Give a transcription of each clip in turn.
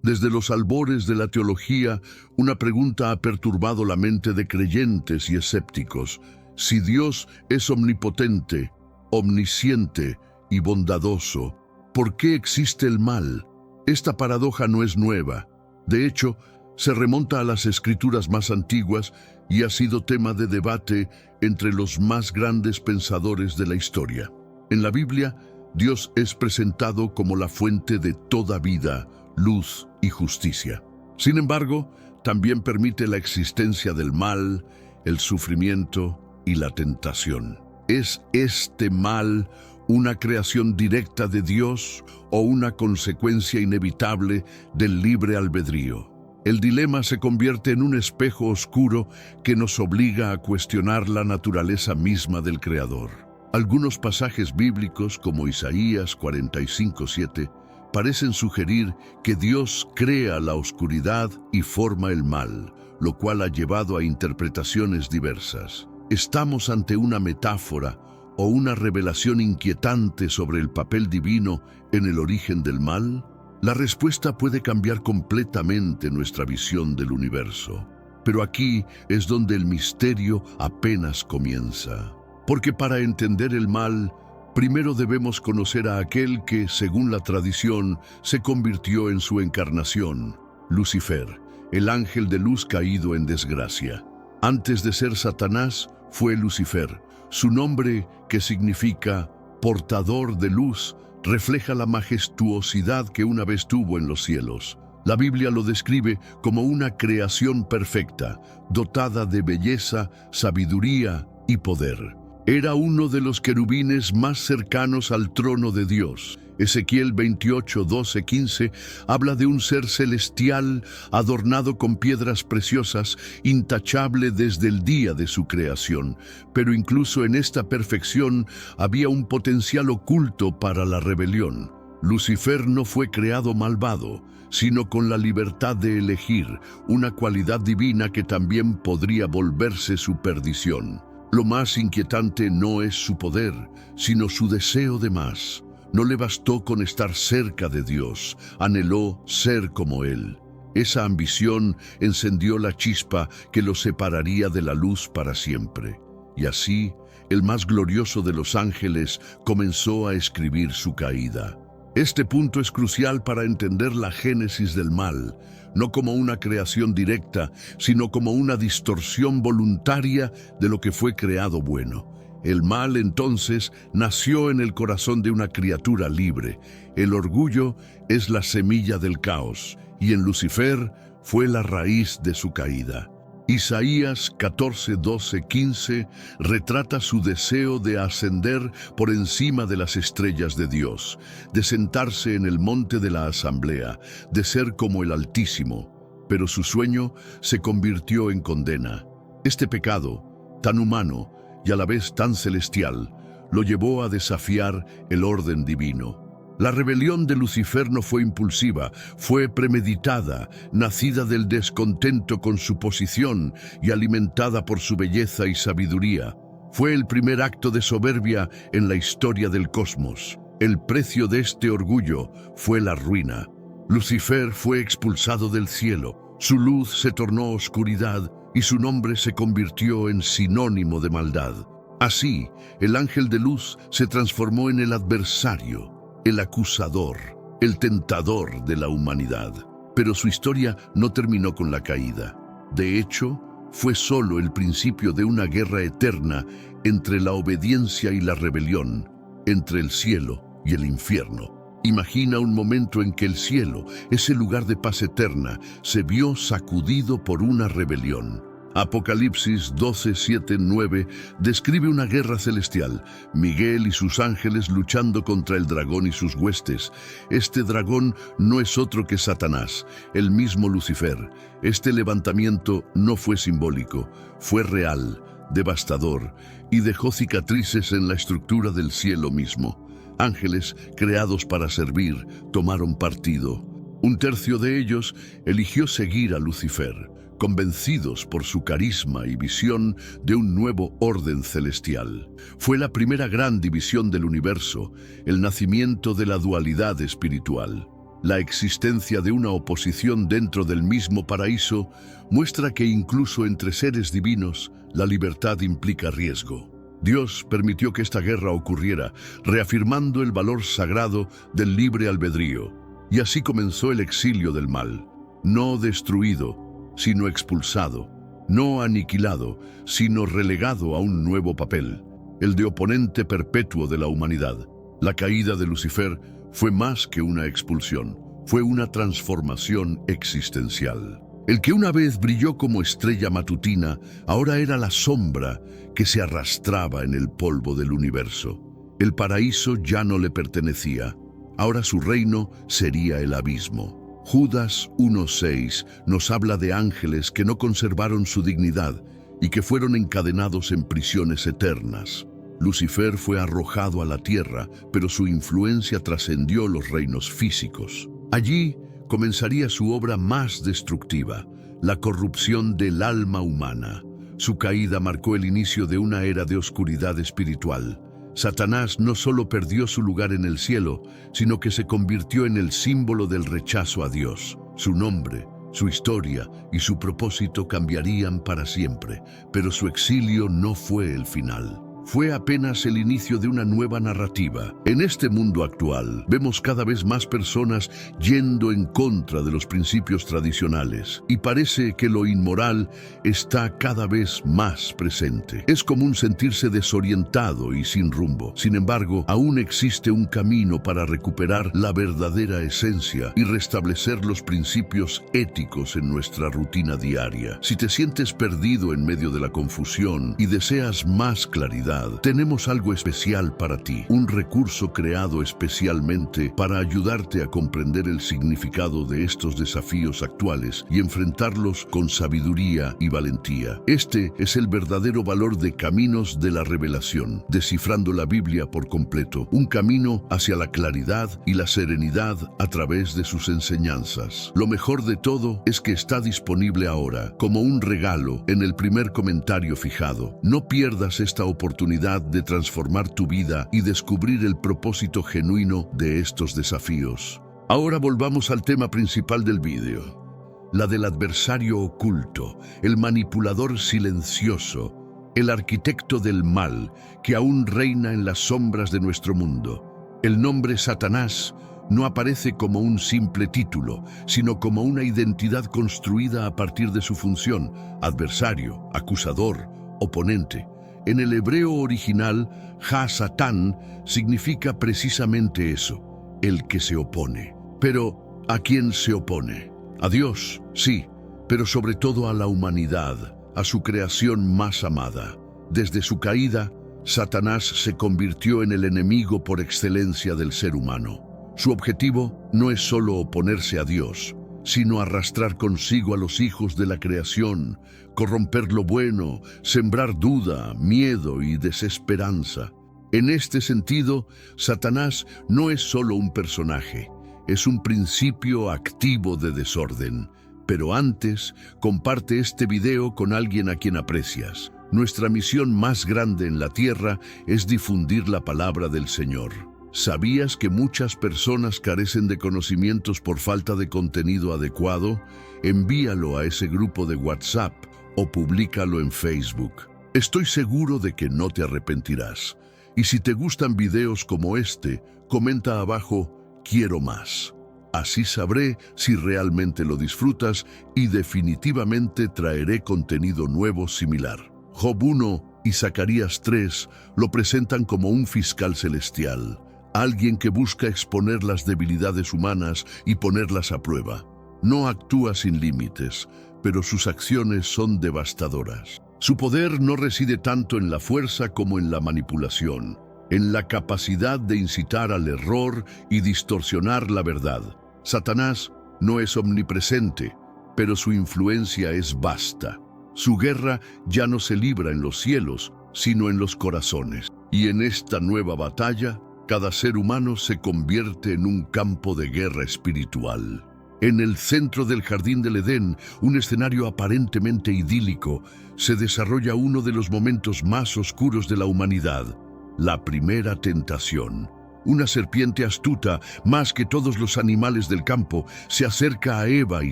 Desde los albores de la teología, una pregunta ha perturbado la mente de creyentes y escépticos. Si Dios es omnipotente, omnisciente y bondadoso, ¿por qué existe el mal? Esta paradoja no es nueva. De hecho, se remonta a las escrituras más antiguas y ha sido tema de debate entre los más grandes pensadores de la historia. En la Biblia, Dios es presentado como la fuente de toda vida, luz y justicia. Sin embargo, también permite la existencia del mal, el sufrimiento y la tentación. ¿Es este mal una creación directa de Dios o una consecuencia inevitable del libre albedrío? El dilema se convierte en un espejo oscuro que nos obliga a cuestionar la naturaleza misma del Creador. Algunos pasajes bíblicos, como Isaías 45:7, parecen sugerir que Dios crea la oscuridad y forma el mal, lo cual ha llevado a interpretaciones diversas. ¿Estamos ante una metáfora o una revelación inquietante sobre el papel divino en el origen del mal? La respuesta puede cambiar completamente nuestra visión del universo. Pero aquí es donde el misterio apenas comienza. Porque para entender el mal, primero debemos conocer a aquel que, según la tradición, se convirtió en su encarnación, Lucifer, el ángel de luz caído en desgracia. Antes de ser Satanás, fue Lucifer. Su nombre, que significa portador de luz, refleja la majestuosidad que una vez tuvo en los cielos. La Biblia lo describe como una creación perfecta, dotada de belleza, sabiduría y poder. Era uno de los querubines más cercanos al trono de Dios. Ezequiel 28:12-15 habla de un ser celestial adornado con piedras preciosas, intachable desde el día de su creación. Pero incluso en esta perfección había un potencial oculto para la rebelión. Lucifer no fue creado malvado, sino con la libertad de elegir, una cualidad divina que también podría volverse su perdición. Lo más inquietante no es su poder, sino su deseo de más. No le bastó con estar cerca de Dios, anheló ser como Él. Esa ambición encendió la chispa que lo separaría de la luz para siempre. Y así, el más glorioso de los ángeles comenzó a escribir su caída. Este punto es crucial para entender la génesis del mal, no como una creación directa, sino como una distorsión voluntaria de lo que fue creado bueno. El mal, entonces, nació en el corazón de una criatura libre. El orgullo es la semilla del caos, y en Lucifer fue la raíz de su caída. Isaías 14:12-15 retrata su deseo de ascender por encima de las estrellas de Dios, de sentarse en el monte de la asamblea, de ser como el Altísimo. Pero su sueño se convirtió en condena. Este pecado, tan humano y a la vez tan celestial, lo llevó a desafiar el orden divino. La rebelión de Lucifer no fue impulsiva, fue premeditada, nacida del descontento con su posición y alimentada por su belleza y sabiduría. Fue el primer acto de soberbia en la historia del cosmos. El precio de este orgullo fue la ruina. Lucifer fue expulsado del cielo, su luz se tornó oscuridad y su nombre se convirtió en sinónimo de maldad. Así, el ángel de luz se transformó en el adversario, el acusador, el tentador de la humanidad. Pero su historia no terminó con la caída. De hecho, fue solo el principio de una guerra eterna entre la obediencia y la rebelión, entre el cielo y el infierno. Imagina un momento en que el cielo, ese lugar de paz eterna, se vio sacudido por una rebelión. Apocalipsis 12:7-9 describe una guerra celestial, Miguel y sus ángeles luchando contra el dragón y sus huestes. Este dragón no es otro que Satanás, el mismo Lucifer. Este levantamiento no fue simbólico, fue real, devastador, y dejó cicatrices en la estructura del cielo mismo. Ángeles, creados para servir, tomaron partido. Un tercio de ellos eligió seguir a Lucifer, convencidos por su carisma y visión de un nuevo orden celestial. Fue la primera gran división del universo, el nacimiento de la dualidad espiritual. La existencia de una oposición dentro del mismo paraíso muestra que incluso entre seres divinos, la libertad implica riesgo. Dios permitió que esta guerra ocurriera, reafirmando el valor sagrado del libre albedrío, y así comenzó el exilio del mal, no destruido, sino expulsado, no aniquilado, sino relegado a un nuevo papel, el de oponente perpetuo de la humanidad. La caída de Lucifer fue más que una expulsión, fue una transformación existencial. El que una vez brilló como estrella matutina, ahora era la sombra que se arrastraba en el polvo del universo. El paraíso ya no le pertenecía, ahora su reino sería el abismo. Judas 1:6 nos habla de ángeles que no conservaron su dignidad y que fueron encadenados en prisiones eternas. Lucifer fue arrojado a la tierra, pero su influencia trascendió los reinos físicos. Allí comenzaría su obra más destructiva, la corrupción del alma humana. Su caída marcó el inicio de una era de oscuridad espiritual. Satanás no solo perdió su lugar en el cielo, sino que se convirtió en el símbolo del rechazo a Dios. Su nombre, su historia y su propósito cambiarían para siempre, pero su exilio no fue el final. Fue apenas el inicio de una nueva narrativa. En este mundo actual, vemos cada vez más personas yendo en contra de los principios tradicionales, y parece que lo inmoral está cada vez más presente. Es común sentirse desorientado y sin rumbo. Sin embargo, aún existe un camino para recuperar la verdadera esencia y restablecer los principios éticos en nuestra rutina diaria. Si te sientes perdido en medio de la confusión y deseas más claridad, tenemos algo especial para ti, un recurso creado especialmente para ayudarte a comprender el significado de estos desafíos actuales y enfrentarlos con sabiduría y valentía. Este es el verdadero valor de Caminos de la Revelación, descifrando la Biblia por completo, un camino hacia la claridad y la serenidad a través de sus enseñanzas. Lo mejor de todo es que está disponible ahora, como un regalo, en el primer comentario fijado. No pierdas esta oportunidad de transformar tu vida y descubrir el propósito genuino de estos desafíos. Ahora volvamos al tema principal del vídeo, la del adversario oculto, el manipulador silencioso, el arquitecto del mal que aún reina en las sombras de nuestro mundo. El nombre Satanás no aparece como un simple título, sino como una identidad construida a partir de su función: adversario, acusador, oponente. En el hebreo original, Ha-Satán significa precisamente eso, el que se opone. Pero, ¿a quién se opone? A Dios, sí, pero sobre todo a la humanidad, a su creación más amada. Desde su caída, Satanás se convirtió en el enemigo por excelencia del ser humano. Su objetivo no es solo oponerse a Dios, sino arrastrar consigo a los hijos de la creación, corromper lo bueno, sembrar duda, miedo y desesperanza. En este sentido, Satanás no es solo un personaje, es un principio activo de desorden. Pero antes, comparte este video con alguien a quien aprecias. Nuestra misión más grande en la tierra es difundir la palabra del Señor. ¿Sabías que muchas personas carecen de conocimientos por falta de contenido adecuado? Envíalo a ese grupo de WhatsApp o públicalo en Facebook. Estoy seguro de que no te arrepentirás. Y si te gustan videos como este, comenta abajo "Quiero más". Así sabré si realmente lo disfrutas y definitivamente traeré contenido nuevo similar. Job 1 y Zacarías 3 lo presentan como un fiscal celestial, alguien que busca exponer las debilidades humanas y ponerlas a prueba. No actúa sin límites, pero sus acciones son devastadoras. Su poder no reside tanto en la fuerza como en la manipulación, en la capacidad de incitar al error y distorsionar la verdad. Satanás no es omnipresente, pero su influencia es vasta. Su guerra ya no se libra en los cielos, sino en los corazones. Y en esta nueva batalla, cada ser humano se convierte en un campo de guerra espiritual. En el centro del jardín del Edén, un escenario aparentemente idílico, se desarrolla uno de los momentos más oscuros de la humanidad, la primera tentación. Una serpiente astuta, más que todos los animales del campo, se acerca a Eva y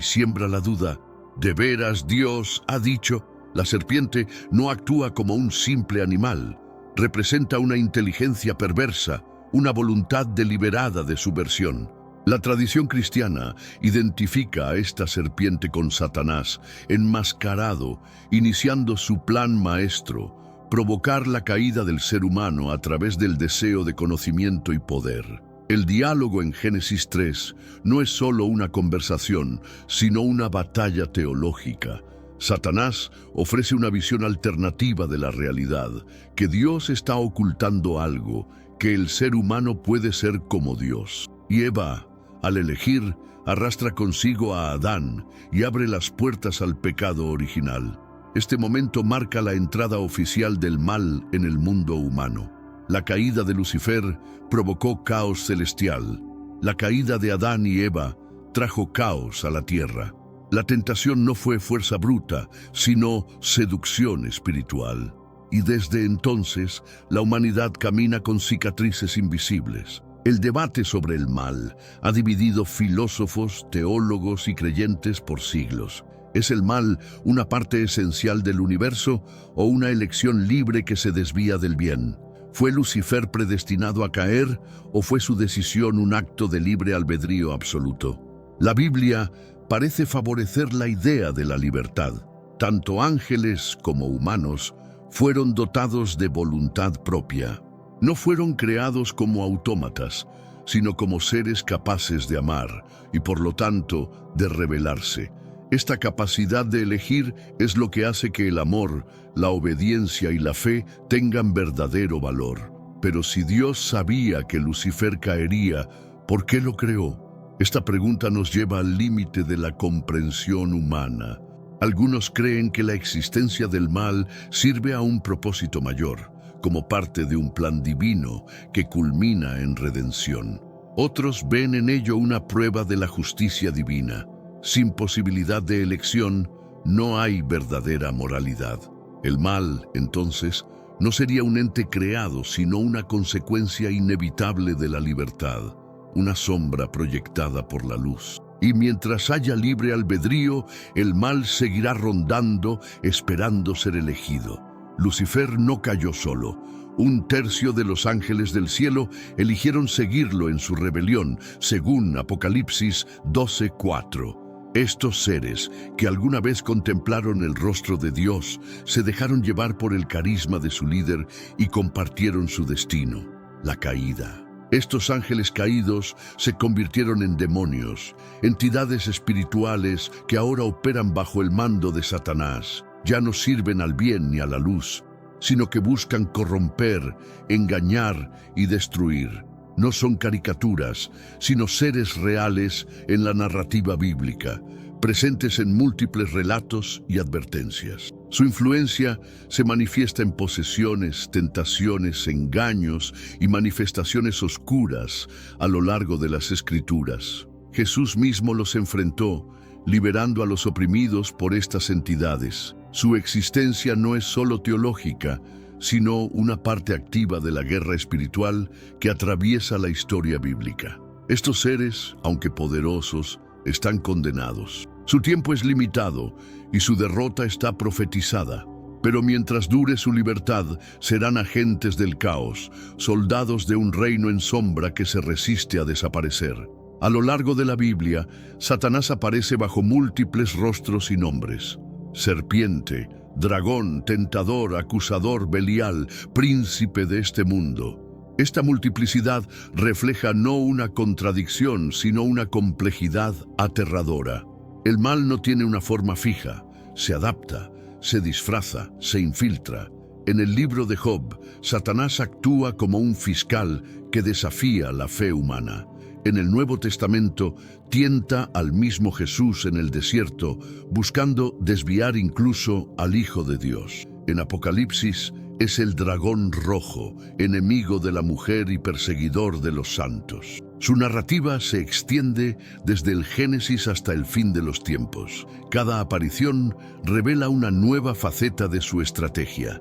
siembra la duda. ¿De veras Dios ha dicho? La serpiente no actúa como un simple animal. Representa una inteligencia perversa, una voluntad deliberada de subversión. La tradición cristiana identifica a esta serpiente con Satanás, enmascarado, iniciando su plan maestro: provocar la caída del ser humano a través del deseo de conocimiento y poder. El diálogo en Génesis 3 no es solo una conversación, sino una batalla teológica. Satanás ofrece una visión alternativa de la realidad, que Dios está ocultando algo, que el ser humano puede ser como Dios. Y Eva, al elegir, arrastra consigo a Adán y abre las puertas al pecado original. Este momento marca la entrada oficial del mal en el mundo humano. La caída de Lucifer provocó caos celestial. La caída de Adán y Eva trajo caos a la tierra. La tentación no fue fuerza bruta, sino seducción espiritual. Y desde entonces, la humanidad camina con cicatrices invisibles. El debate sobre el mal ha dividido filósofos, teólogos y creyentes por siglos. ¿Es el mal una parte esencial del universo o una elección libre que se desvía del bien? ¿Fue Lucifer predestinado a caer o fue su decisión un acto de libre albedrío absoluto? La Biblia parece favorecer la idea de la libertad. Tanto ángeles como humanos fueron dotados de voluntad propia. No fueron creados como autómatas, sino como seres capaces de amar y por lo tanto de rebelarse. Esta capacidad de elegir es lo que hace que el amor, la obediencia y la fe tengan verdadero valor. Pero si Dios sabía que Lucifer caería, ¿por qué lo creó? Esta pregunta nos lleva al límite de la comprensión humana. Algunos creen que la existencia del mal sirve a un propósito mayor, como parte de un plan divino que culmina en redención. Otros ven en ello una prueba de la justicia divina. Sin posibilidad de elección, no hay verdadera moralidad. El mal, entonces, no sería un ente creado, sino una consecuencia inevitable de la libertad, una sombra proyectada por la luz. Y mientras haya libre albedrío, el mal seguirá rondando, esperando ser elegido. Lucifer no cayó solo. Un tercio de los ángeles del cielo eligieron seguirlo en su rebelión, según Apocalipsis 12:4. Estos seres, que alguna vez contemplaron el rostro de Dios, se dejaron llevar por el carisma de su líder y compartieron su destino, la caída. Estos ángeles caídos se convirtieron en demonios, entidades espirituales que ahora operan bajo el mando de Satanás. Ya no sirven al bien ni a la luz, sino que buscan corromper, engañar y destruir. No son caricaturas, sino seres reales en la narrativa bíblica, presentes en múltiples relatos y advertencias. Su influencia se manifiesta en posesiones, tentaciones, engaños y manifestaciones oscuras a lo largo de las Escrituras. Jesús mismo los enfrentó, liberando a los oprimidos por estas entidades. Su existencia no es solo teológica, sino una parte activa de la guerra espiritual que atraviesa la historia bíblica. Estos seres, aunque poderosos, están condenados. Su tiempo es limitado y su derrota está profetizada. Pero mientras dure su libertad, serán agentes del caos, soldados de un reino en sombra que se resiste a desaparecer. A lo largo de la Biblia, Satanás aparece bajo múltiples rostros y nombres: serpiente, dragón, tentador, acusador, Belial, príncipe de este mundo. Esta multiplicidad refleja no una contradicción, sino una complejidad aterradora. El mal no tiene una forma fija, se adapta, se disfraza, se infiltra. En el libro de Job, Satanás actúa como un fiscal que desafía la fe humana. En el Nuevo Testamento, tienta al mismo Jesús en el desierto, buscando desviar incluso al Hijo de Dios. En Apocalipsis, es el dragón rojo, enemigo de la mujer y perseguidor de los santos. Su narrativa se extiende desde el Génesis hasta el fin de los tiempos. Cada aparición revela una nueva faceta de su estrategia: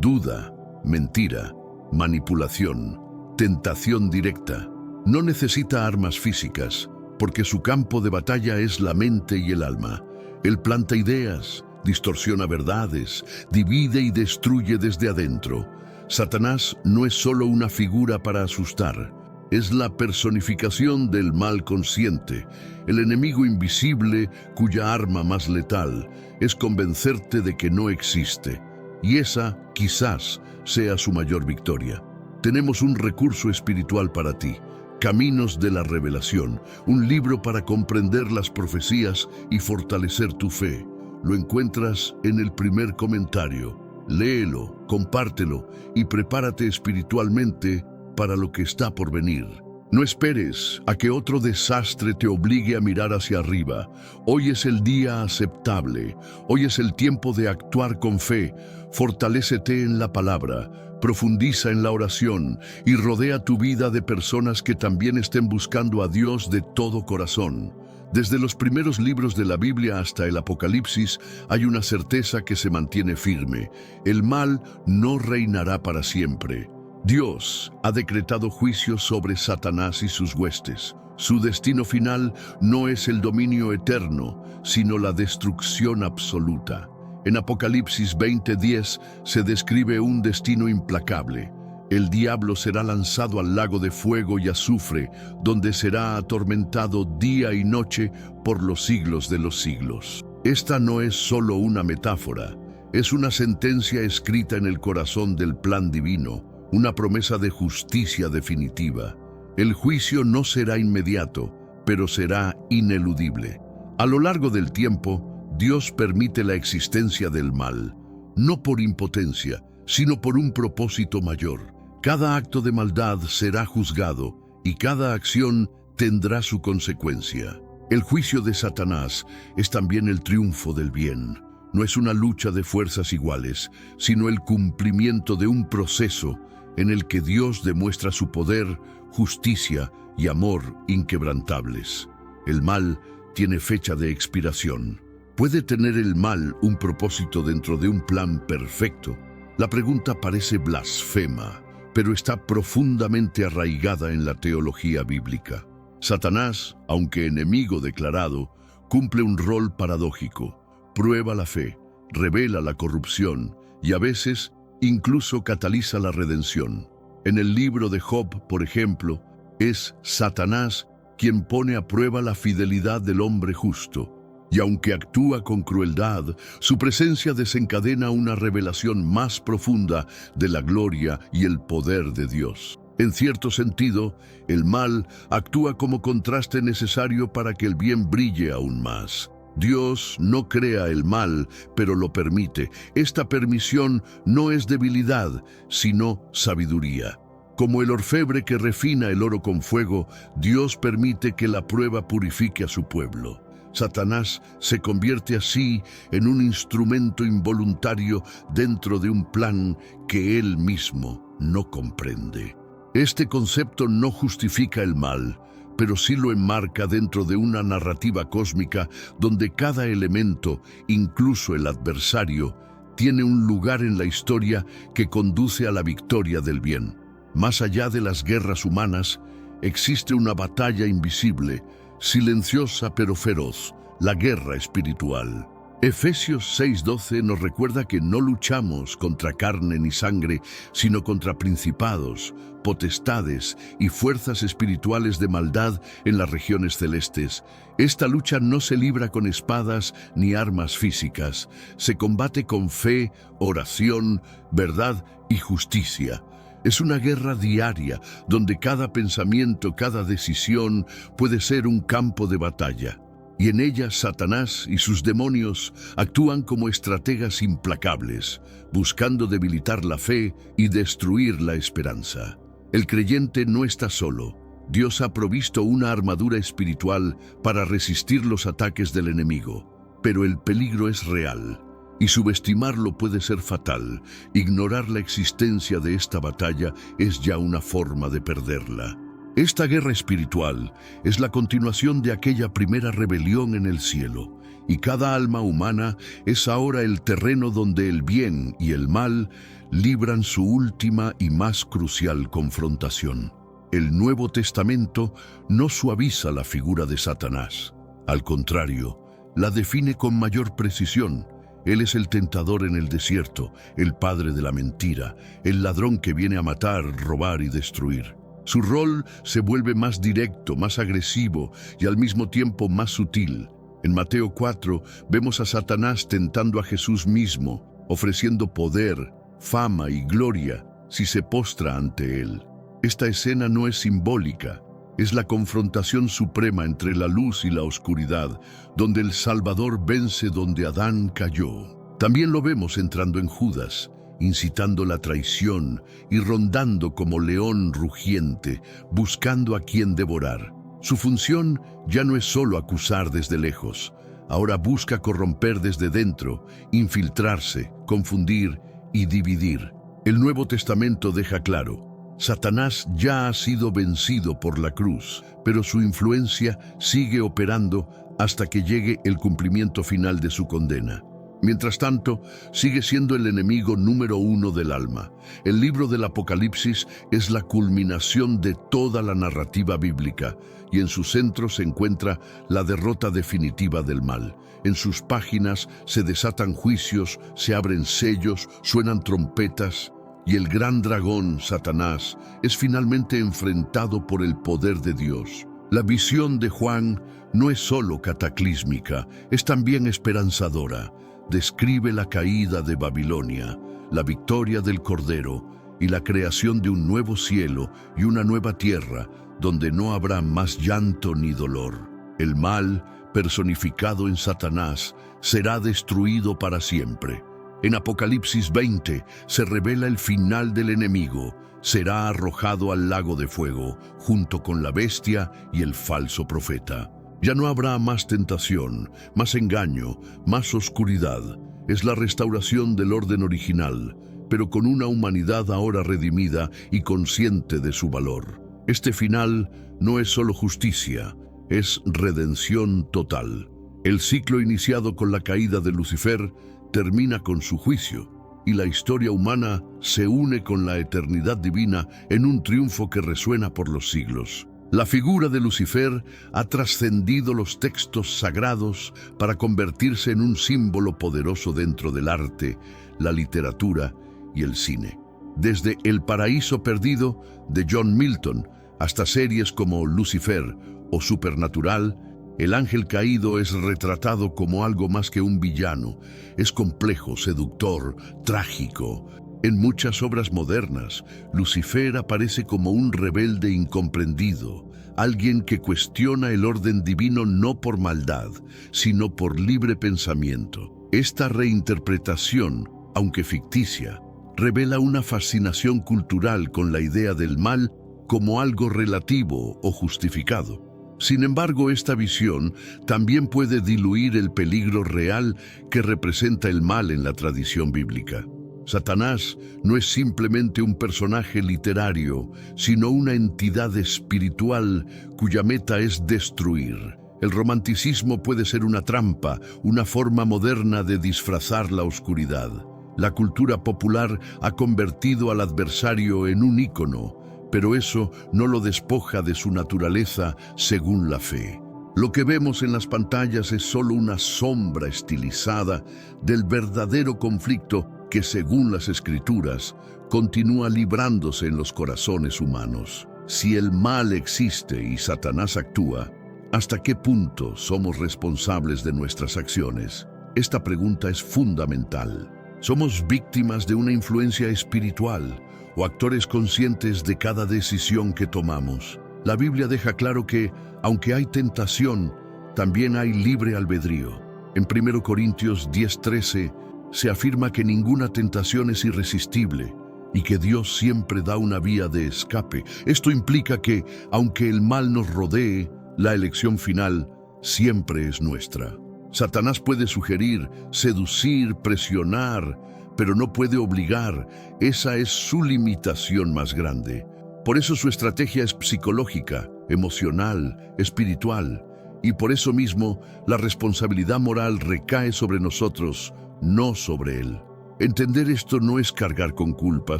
duda, mentira, manipulación, tentación directa. No necesita armas físicas, porque su campo de batalla es la mente y el alma. Él planta ideas, distorsiona verdades, divide y destruye desde adentro. Satanás no es solo una figura para asustar, es la personificación del mal consciente, el enemigo invisible cuya arma más letal es convencerte de que no existe, y esa quizás sea su mayor victoria. Tenemos un recurso espiritual para ti, Caminos de la Revelación, un libro para comprender las profecías y fortalecer tu fe. Lo encuentras en el primer comentario. Léelo, compártelo y prepárate espiritualmente para lo que está por venir. No esperes a que otro desastre te obligue a mirar hacia arriba. Hoy es el día aceptable. Hoy es el tiempo de actuar con fe. Fortalécete en la palabra, profundiza en la oración y rodea tu vida de personas que también estén buscando a Dios de todo corazón. Desde los primeros libros de la Biblia hasta el Apocalipsis hay una certeza que se mantiene firme. El mal no reinará para siempre. Dios ha decretado juicio sobre Satanás y sus huestes. Su destino final no es el dominio eterno, sino la destrucción absoluta. En Apocalipsis 20:10 se describe un destino implacable. El diablo será lanzado al lago de fuego y azufre, donde será atormentado día y noche por los siglos de los siglos. Esta no es solo una metáfora, es una sentencia escrita en el corazón del plan divino, una promesa de justicia definitiva. El juicio no será inmediato, pero será ineludible. A lo largo del tiempo, Dios permite la existencia del mal, no por impotencia, sino por un propósito mayor. Cada acto de maldad será juzgado y cada acción tendrá su consecuencia. El juicio de Satanás es también el triunfo del bien. No es una lucha de fuerzas iguales, sino el cumplimiento de un proceso en el que Dios demuestra su poder, justicia y amor inquebrantables. El mal tiene fecha de expiración. ¿Puede tener el mal un propósito dentro de un plan perfecto? La pregunta parece blasfema, pero está profundamente arraigada en la teología bíblica. Satanás, aunque enemigo declarado, cumple un rol paradójico. Prueba la fe, revela la corrupción y a veces incluso cataliza la redención. En el libro de Job, por ejemplo, es Satanás quien pone a prueba la fidelidad del hombre justo. Y aunque actúa con crueldad, su presencia desencadena una revelación más profunda de la gloria y el poder de Dios. En cierto sentido, el mal actúa como contraste necesario para que el bien brille aún más. Dios no crea el mal, pero lo permite. Esta permisión no es debilidad, sino sabiduría. Como el orfebre que refina el oro con fuego, Dios permite que la prueba purifique a su pueblo. Satanás se convierte así en un instrumento involuntario dentro de un plan que él mismo no comprende. Este concepto no justifica el mal, pero sí lo enmarca dentro de una narrativa cósmica donde cada elemento, incluso el adversario, tiene un lugar en la historia que conduce a la victoria del bien. Más allá de las guerras humanas, existe una batalla invisible, silenciosa pero feroz, la guerra espiritual. Efesios 6:12 nos recuerda que no luchamos contra carne ni sangre, sino contra principados, potestades y fuerzas espirituales de maldad en las regiones celestes. Esta lucha no se libra con espadas ni armas físicas, se combate con fe, oración, verdad y justicia. Es una guerra diaria, donde cada pensamiento, cada decisión puede ser un campo de batalla. Y en ella Satanás y sus demonios actúan como estrategas implacables, buscando debilitar la fe y destruir la esperanza. El creyente no está solo. Dios ha provisto una armadura espiritual para resistir los ataques del enemigo. Pero el peligro es real. Y subestimarlo puede ser fatal. Ignorar la existencia de esta batalla es ya una forma de perderla. Esta guerra espiritual es la continuación de aquella primera rebelión en el cielo, y cada alma humana es ahora el terreno donde el bien y el mal libran su última y más crucial confrontación. El Nuevo Testamento no suaviza la figura de Satanás. Al contrario, la define con mayor precisión. Él es el tentador en el desierto, el padre de la mentira, el ladrón que viene a matar, robar y destruir. Su rol se vuelve más directo, más agresivo y al mismo tiempo más sutil. En Mateo 4 vemos a Satanás tentando a Jesús mismo, ofreciendo poder, fama y gloria si se postra ante él. Esta escena no es simbólica, es la confrontación suprema entre la luz y la oscuridad, donde el Salvador vence donde Adán cayó. También lo vemos entrando en Judas, incitando la traición y rondando como león rugiente, buscando a quien devorar. Su función ya no es solo acusar desde lejos, ahora busca corromper desde dentro, infiltrarse, confundir y dividir. El Nuevo Testamento deja claro: Satanás ya ha sido vencido por la cruz, pero su influencia sigue operando hasta que llegue el cumplimiento final de su condena. Mientras tanto, sigue siendo el enemigo número uno del alma. El libro del Apocalipsis es la culminación de toda la narrativa bíblica, y en su centro se encuentra la derrota definitiva del mal. En sus páginas se desatan juicios, se abren sellos, suenan trompetas, y el gran dragón, Satanás, es finalmente enfrentado por el poder de Dios. La visión de Juan no es solo cataclísmica, es también esperanzadora. Describe la caída de Babilonia, la victoria del Cordero y la creación de un nuevo cielo y una nueva tierra donde no habrá más llanto ni dolor. El mal, personificado en Satanás, será destruido para siempre. En Apocalipsis 20 se revela el final del enemigo. Será arrojado al lago de fuego, junto con la bestia y el falso profeta. Ya no habrá más tentación, más engaño, más oscuridad. Es la restauración del orden original, pero con una humanidad ahora redimida y consciente de su valor. Este final no es solo justicia, es redención total. El ciclo iniciado con la caída de Lucifer termina con su juicio, y la historia humana se une con la eternidad divina en un triunfo que resuena por los siglos. La figura de Lucifer ha trascendido los textos sagrados para convertirse en un símbolo poderoso dentro del arte, la literatura y el cine. Desde El paraíso perdido de John Milton hasta series como Lucifer o Supernatural, el ángel caído es retratado como algo más que un villano. Es complejo, seductor, trágico. En muchas obras modernas, Lucifer aparece como un rebelde incomprendido, alguien que cuestiona el orden divino no por maldad, sino por libre pensamiento. Esta reinterpretación, aunque ficticia, revela una fascinación cultural con la idea del mal como algo relativo o justificado. Sin embargo, esta visión también puede diluir el peligro real que representa el mal en la tradición bíblica. Satanás no es simplemente un personaje literario, sino una entidad espiritual cuya meta es destruir. El romanticismo puede ser una trampa, una forma moderna de disfrazar la oscuridad. La cultura popular ha convertido al adversario en un ícono, pero eso no lo despoja de su naturaleza según la fe. Lo que vemos en las pantallas es solo una sombra estilizada del verdadero conflicto que, según las Escrituras, continúa librándose en los corazones humanos. Si el mal existe y Satanás actúa, ¿hasta qué punto somos responsables de nuestras acciones? Esta pregunta es fundamental. ¿Somos víctimas de una influencia espiritual o actores conscientes de cada decisión que tomamos? La Biblia deja claro que, aunque hay tentación, también hay libre albedrío. En 1 Corintios 10:13 se afirma que ninguna tentación es irresistible y que Dios siempre da una vía de escape. Esto implica que, aunque el mal nos rodee, la elección final siempre es nuestra. Satanás puede sugerir, seducir, presionar, pero no puede obligar. Esa es su limitación más grande. Por eso su estrategia es psicológica, emocional, espiritual, y por eso mismo la responsabilidad moral recae sobre nosotros, no sobre él. Entender esto no es cargar con culpa,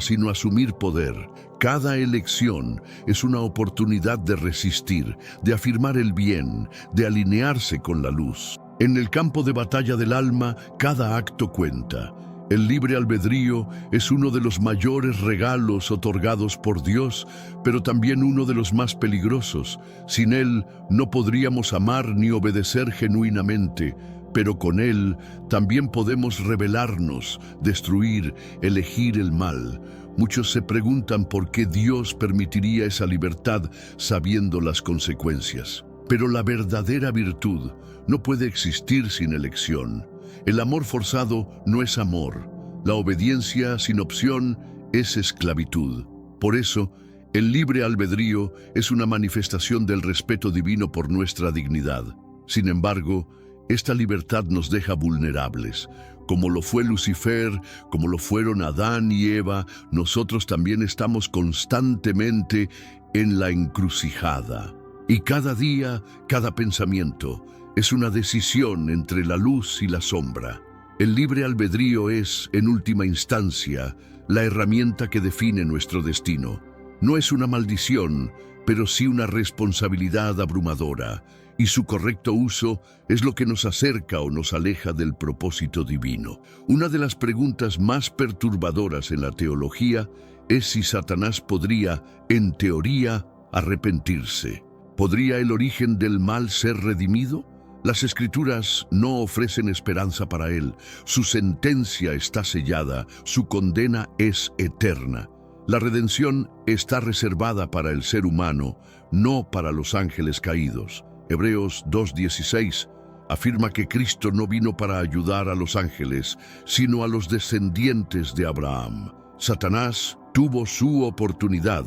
sino asumir poder. Cada elección es una oportunidad de resistir, de afirmar el bien, de alinearse con la luz. En el campo de batalla del alma, cada acto cuenta. El libre albedrío es uno de los mayores regalos otorgados por Dios, pero también uno de los más peligrosos. Sin él no podríamos amar ni obedecer genuinamente, pero con él también podemos rebelarnos, destruir, elegir el mal. Muchos se preguntan por qué Dios permitiría esa libertad sabiendo las consecuencias. Pero la verdadera virtud no puede existir sin elección. El amor forzado no es amor. La obediencia sin opción es esclavitud. Por eso, el libre albedrío es una manifestación del respeto divino por nuestra dignidad. Sin embargo, esta libertad nos deja vulnerables. Como lo fue Lucifer, como lo fueron Adán y Eva, nosotros también estamos constantemente en la encrucijada. Y cada día, cada pensamiento, es una decisión entre la luz y la sombra. El libre albedrío es, en última instancia, la herramienta que define nuestro destino. No es una maldición, pero sí una responsabilidad abrumadora, y su correcto uso es lo que nos acerca o nos aleja del propósito divino. Una de las preguntas más perturbadoras en la teología es si Satanás podría, en teoría, arrepentirse. ¿Podría el origen del mal ser redimido? Las Escrituras no ofrecen esperanza para él. Su sentencia está sellada, su condena es eterna. La redención está reservada para el ser humano, no para los ángeles caídos. Hebreos 2:16 afirma que Cristo no vino para ayudar a los ángeles, sino a los descendientes de Abraham. Satanás tuvo su oportunidad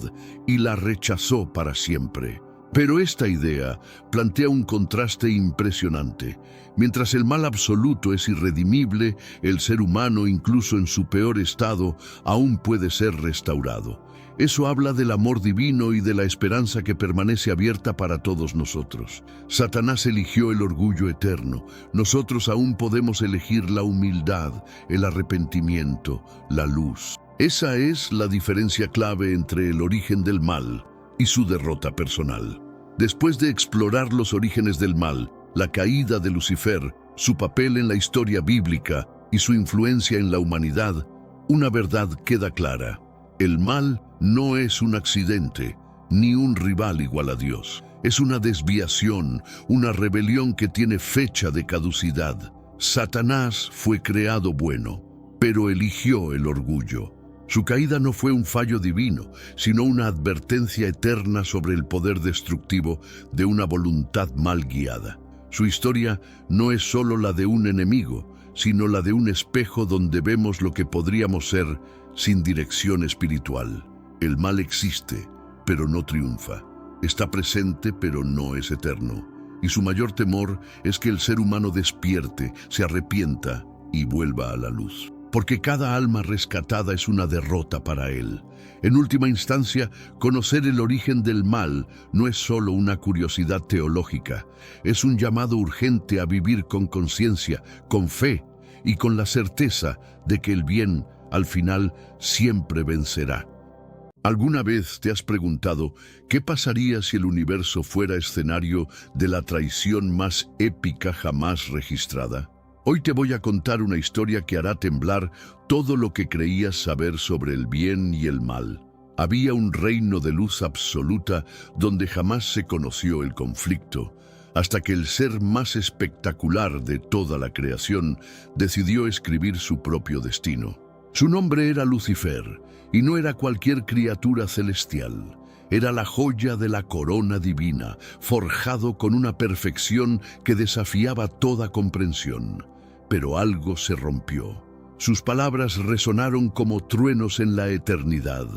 y la rechazó para siempre. Pero esta idea plantea un contraste impresionante. Mientras el mal absoluto es irredimible, el ser humano, incluso en su peor estado, aún puede ser restaurado. Eso habla del amor divino y de la esperanza que permanece abierta para todos nosotros. Satanás eligió el orgullo eterno. Nosotros aún podemos elegir la humildad, el arrepentimiento, la luz. Esa es la diferencia clave entre el origen del mal y su derrota personal. Después de explorar los orígenes del mal, la caída de Lucifer, su papel en la historia bíblica y su influencia en la humanidad, una verdad queda clara. El mal no es un accidente, ni un rival igual a Dios. Es una desviación, una rebelión que tiene fecha de caducidad. Satanás fue creado bueno, pero eligió el orgullo. Su caída no fue un fallo divino, sino una advertencia eterna sobre el poder destructivo de una voluntad mal guiada. Su historia no es solo la de un enemigo, sino la de un espejo donde vemos lo que podríamos ser sin dirección espiritual. El mal existe, pero no triunfa. Está presente, pero no es eterno. Y su mayor temor es que el ser humano despierte, se arrepienta y vuelva a la luz. Porque cada alma rescatada es una derrota para él. En última instancia, conocer el origen del mal no es solo una curiosidad teológica, es un llamado urgente a vivir con conciencia, con fe y con la certeza de que el bien, al final, siempre vencerá. ¿Alguna vez te has preguntado qué pasaría si el universo fuera escenario de la traición más épica jamás registrada? Hoy te voy a contar una historia que hará temblar todo lo que creías saber sobre el bien y el mal. Había un reino de luz absoluta donde jamás se conoció el conflicto, hasta que el ser más espectacular de toda la creación decidió escribir su propio destino. Su nombre era Lucifer, y no era cualquier criatura celestial. Era la joya de la corona divina, forjado con una perfección que desafiaba toda comprensión. Pero algo se rompió. Sus palabras resonaron como truenos en la eternidad.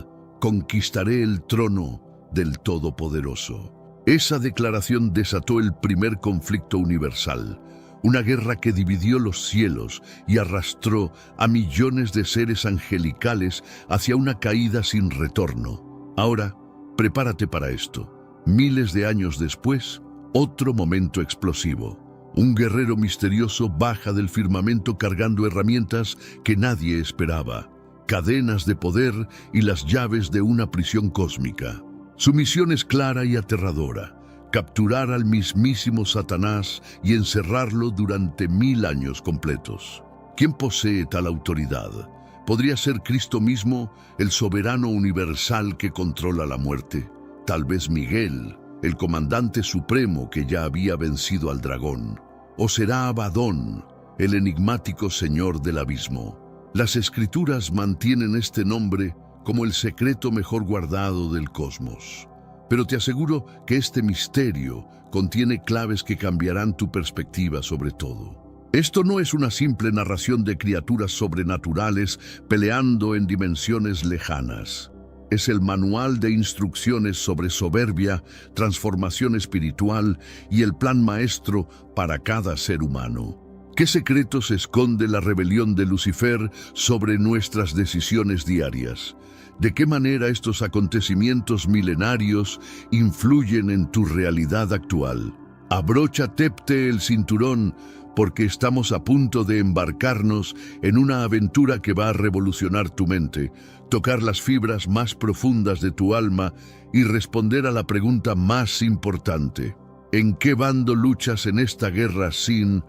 Conquistaré el trono del Todopoderoso. Esa declaración desató el primer conflicto universal, una guerra que dividió los cielos y arrastró a millones de seres angelicales hacia una caída sin retorno. Ahora, Prepárate para esto. Miles de años después, otro momento explosivo. Un guerrero misterioso baja del firmamento cargando herramientas que nadie esperaba, cadenas de poder y las llaves de una prisión cósmica. Su misión es clara y aterradora: capturar al mismísimo Satanás y encerrarlo durante 1000 años completos. ¿Quién posee tal autoridad? ¿Podría ser Cristo mismo, el soberano universal que controla la muerte? Tal vez Miguel, el comandante supremo que ya había vencido al dragón. ¿O será Abadón, el enigmático señor del abismo? Las escrituras mantienen este nombre como el secreto mejor guardado del cosmos. Pero te aseguro que este misterio contiene claves que cambiarán tu perspectiva sobre todo. Esto no es una simple narración de criaturas sobrenaturales peleando en dimensiones lejanas. Es el manual de instrucciones sobre soberbia, transformación espiritual y el plan maestro para cada ser humano. ¿Qué secretos esconde la rebelión de Lucifer sobre nuestras decisiones diarias? ¿De qué manera estos acontecimientos milenarios influyen en tu realidad actual? Abróchate el cinturón, porque estamos a punto de embarcarnos en una aventura que va a revolucionar tu mente, tocar las fibras más profundas de tu alma y responder a la pregunta más importante: ¿en qué bando luchas en esta guerra sin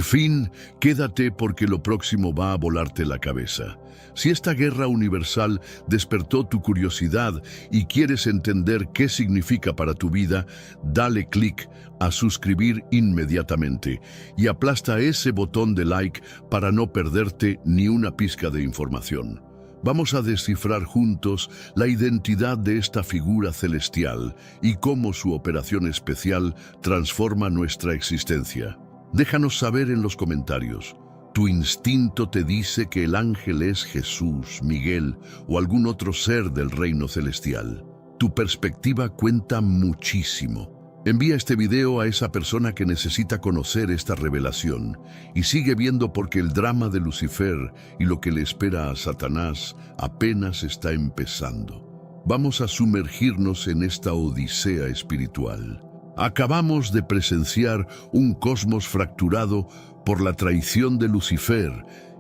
fin? Quédate, porque lo próximo va a volarte la cabeza. Si esta guerra universal despertó tu curiosidad y quieres entender qué significa para tu vida, dale clic a suscribir inmediatamente y aplasta ese botón de like para no perderte ni una pizca de información. Vamos a descifrar juntos la identidad de esta figura celestial y cómo su operación especial transforma nuestra existencia. Déjanos saber en los comentarios. ¿Tu instinto te dice que el ángel es Jesús, Miguel o algún otro ser del reino celestial? Tu perspectiva cuenta muchísimo. Envía este video a esa persona que necesita conocer esta revelación y sigue viendo, porque el drama de Lucifer y lo que le espera a Satanás apenas está empezando. Vamos a sumergirnos en esta odisea espiritual. Acabamos de presenciar un cosmos fracturado por la traición de Lucifer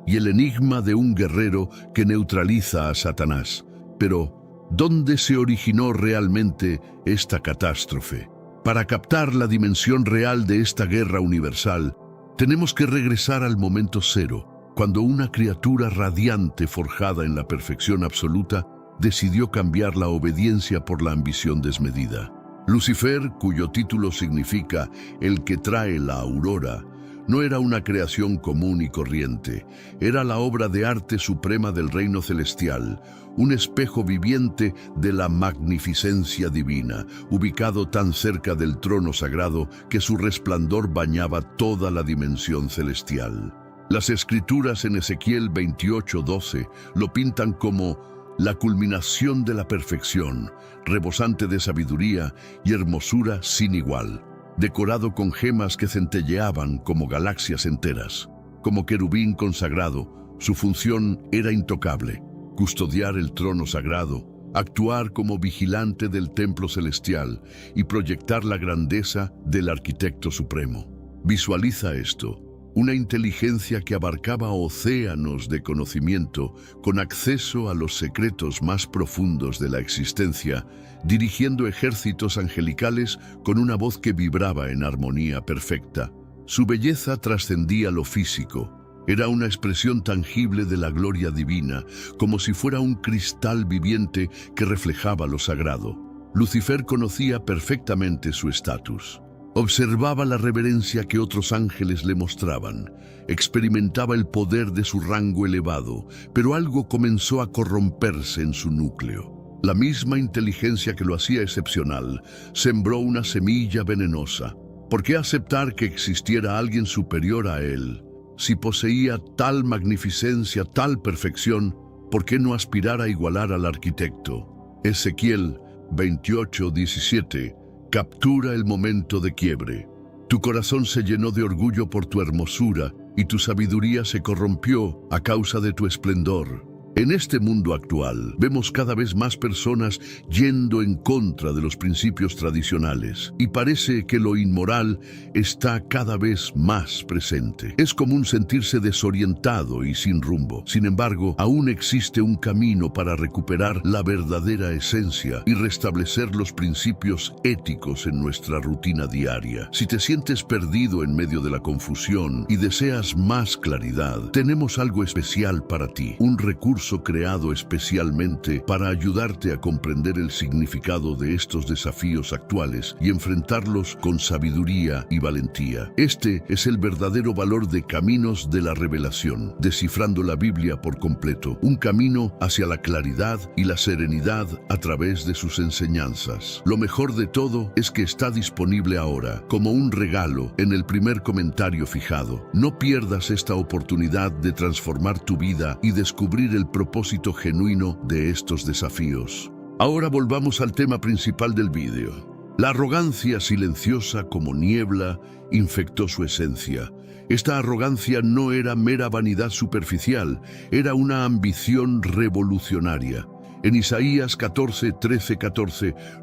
y el enigma de un guerrero que neutraliza a Satanás. Pero, ¿dónde se originó realmente esta catástrofe? Para captar la dimensión real de esta guerra universal, tenemos que regresar al momento cero, cuando una criatura radiante forjada en la perfección absoluta decidió cambiar la obediencia por la ambición desmedida. Lucifer, cuyo título significa el que trae la aurora, no era una creación común y corriente. Era la obra de arte suprema del reino celestial, un espejo viviente de la magnificencia divina, ubicado tan cerca del trono sagrado que su resplandor bañaba toda la dimensión celestial. Las escrituras en Ezequiel 28:12 lo pintan como la culminación de la perfección, rebosante de sabiduría y hermosura sin igual, decorado con gemas que centelleaban como galaxias enteras. Como querubín consagrado, su función era intocable: custodiar el trono sagrado, actuar como vigilante del templo celestial y proyectar la grandeza del arquitecto supremo. Visualiza esto: una inteligencia que abarcaba océanos de conocimiento, con acceso a los secretos más profundos de la existencia, dirigiendo ejércitos angelicales con una voz que vibraba en armonía perfecta. Su belleza trascendía lo físico. Era una expresión tangible de la gloria divina, como si fuera un cristal viviente que reflejaba lo sagrado. Lucifer conocía perfectamente su estatus. Observaba la reverencia que otros ángeles le mostraban, experimentaba el poder de su rango elevado, pero algo comenzó a corromperse en su núcleo. La misma inteligencia que lo hacía excepcional sembró una semilla venenosa. ¿Por qué aceptar que existiera alguien superior a él? Si poseía tal magnificencia, tal perfección, ¿por qué no aspirar a igualar al arquitecto? Ezequiel 28:17 captura el momento de quiebre. Tu corazón se llenó de orgullo por tu hermosura y tu sabiduría se corrompió a causa de tu esplendor. En este mundo actual, vemos cada vez más personas yendo en contra de los principios tradicionales y parece que lo inmoral está cada vez más presente. Es común sentirse desorientado y sin rumbo. Sin embargo, aún existe un camino para recuperar la verdadera esencia y restablecer los principios éticos en nuestra rutina diaria. Si te sientes perdido en medio de la confusión y deseas más claridad, tenemos algo especial para ti, un recurso creado especialmente para ayudarte a comprender el significado de estos desafíos actuales y enfrentarlos con sabiduría y valentía. Este es el verdadero valor de Caminos de la Revelación, descifrando la Biblia por completo, un camino hacia la claridad y la serenidad a través de sus enseñanzas. Lo mejor de todo es que está disponible ahora, como un regalo, en el primer comentario fijado. No pierdas esta oportunidad de transformar tu vida y descubrir el propósito genuino de estos desafíos. Ahora volvamos al tema principal del vídeo. La arrogancia silenciosa como niebla infectó su esencia. Esta arrogancia no era mera vanidad superficial, era una ambición revolucionaria. En Isaías 14,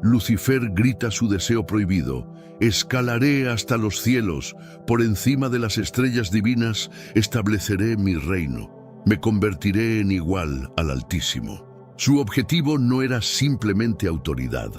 Lucifer grita su deseo prohibido: escalaré hasta los cielos, por encima de las estrellas divinas estableceré mi reino. Me convertiré en igual al Altísimo. Su objetivo no era simplemente autoridad.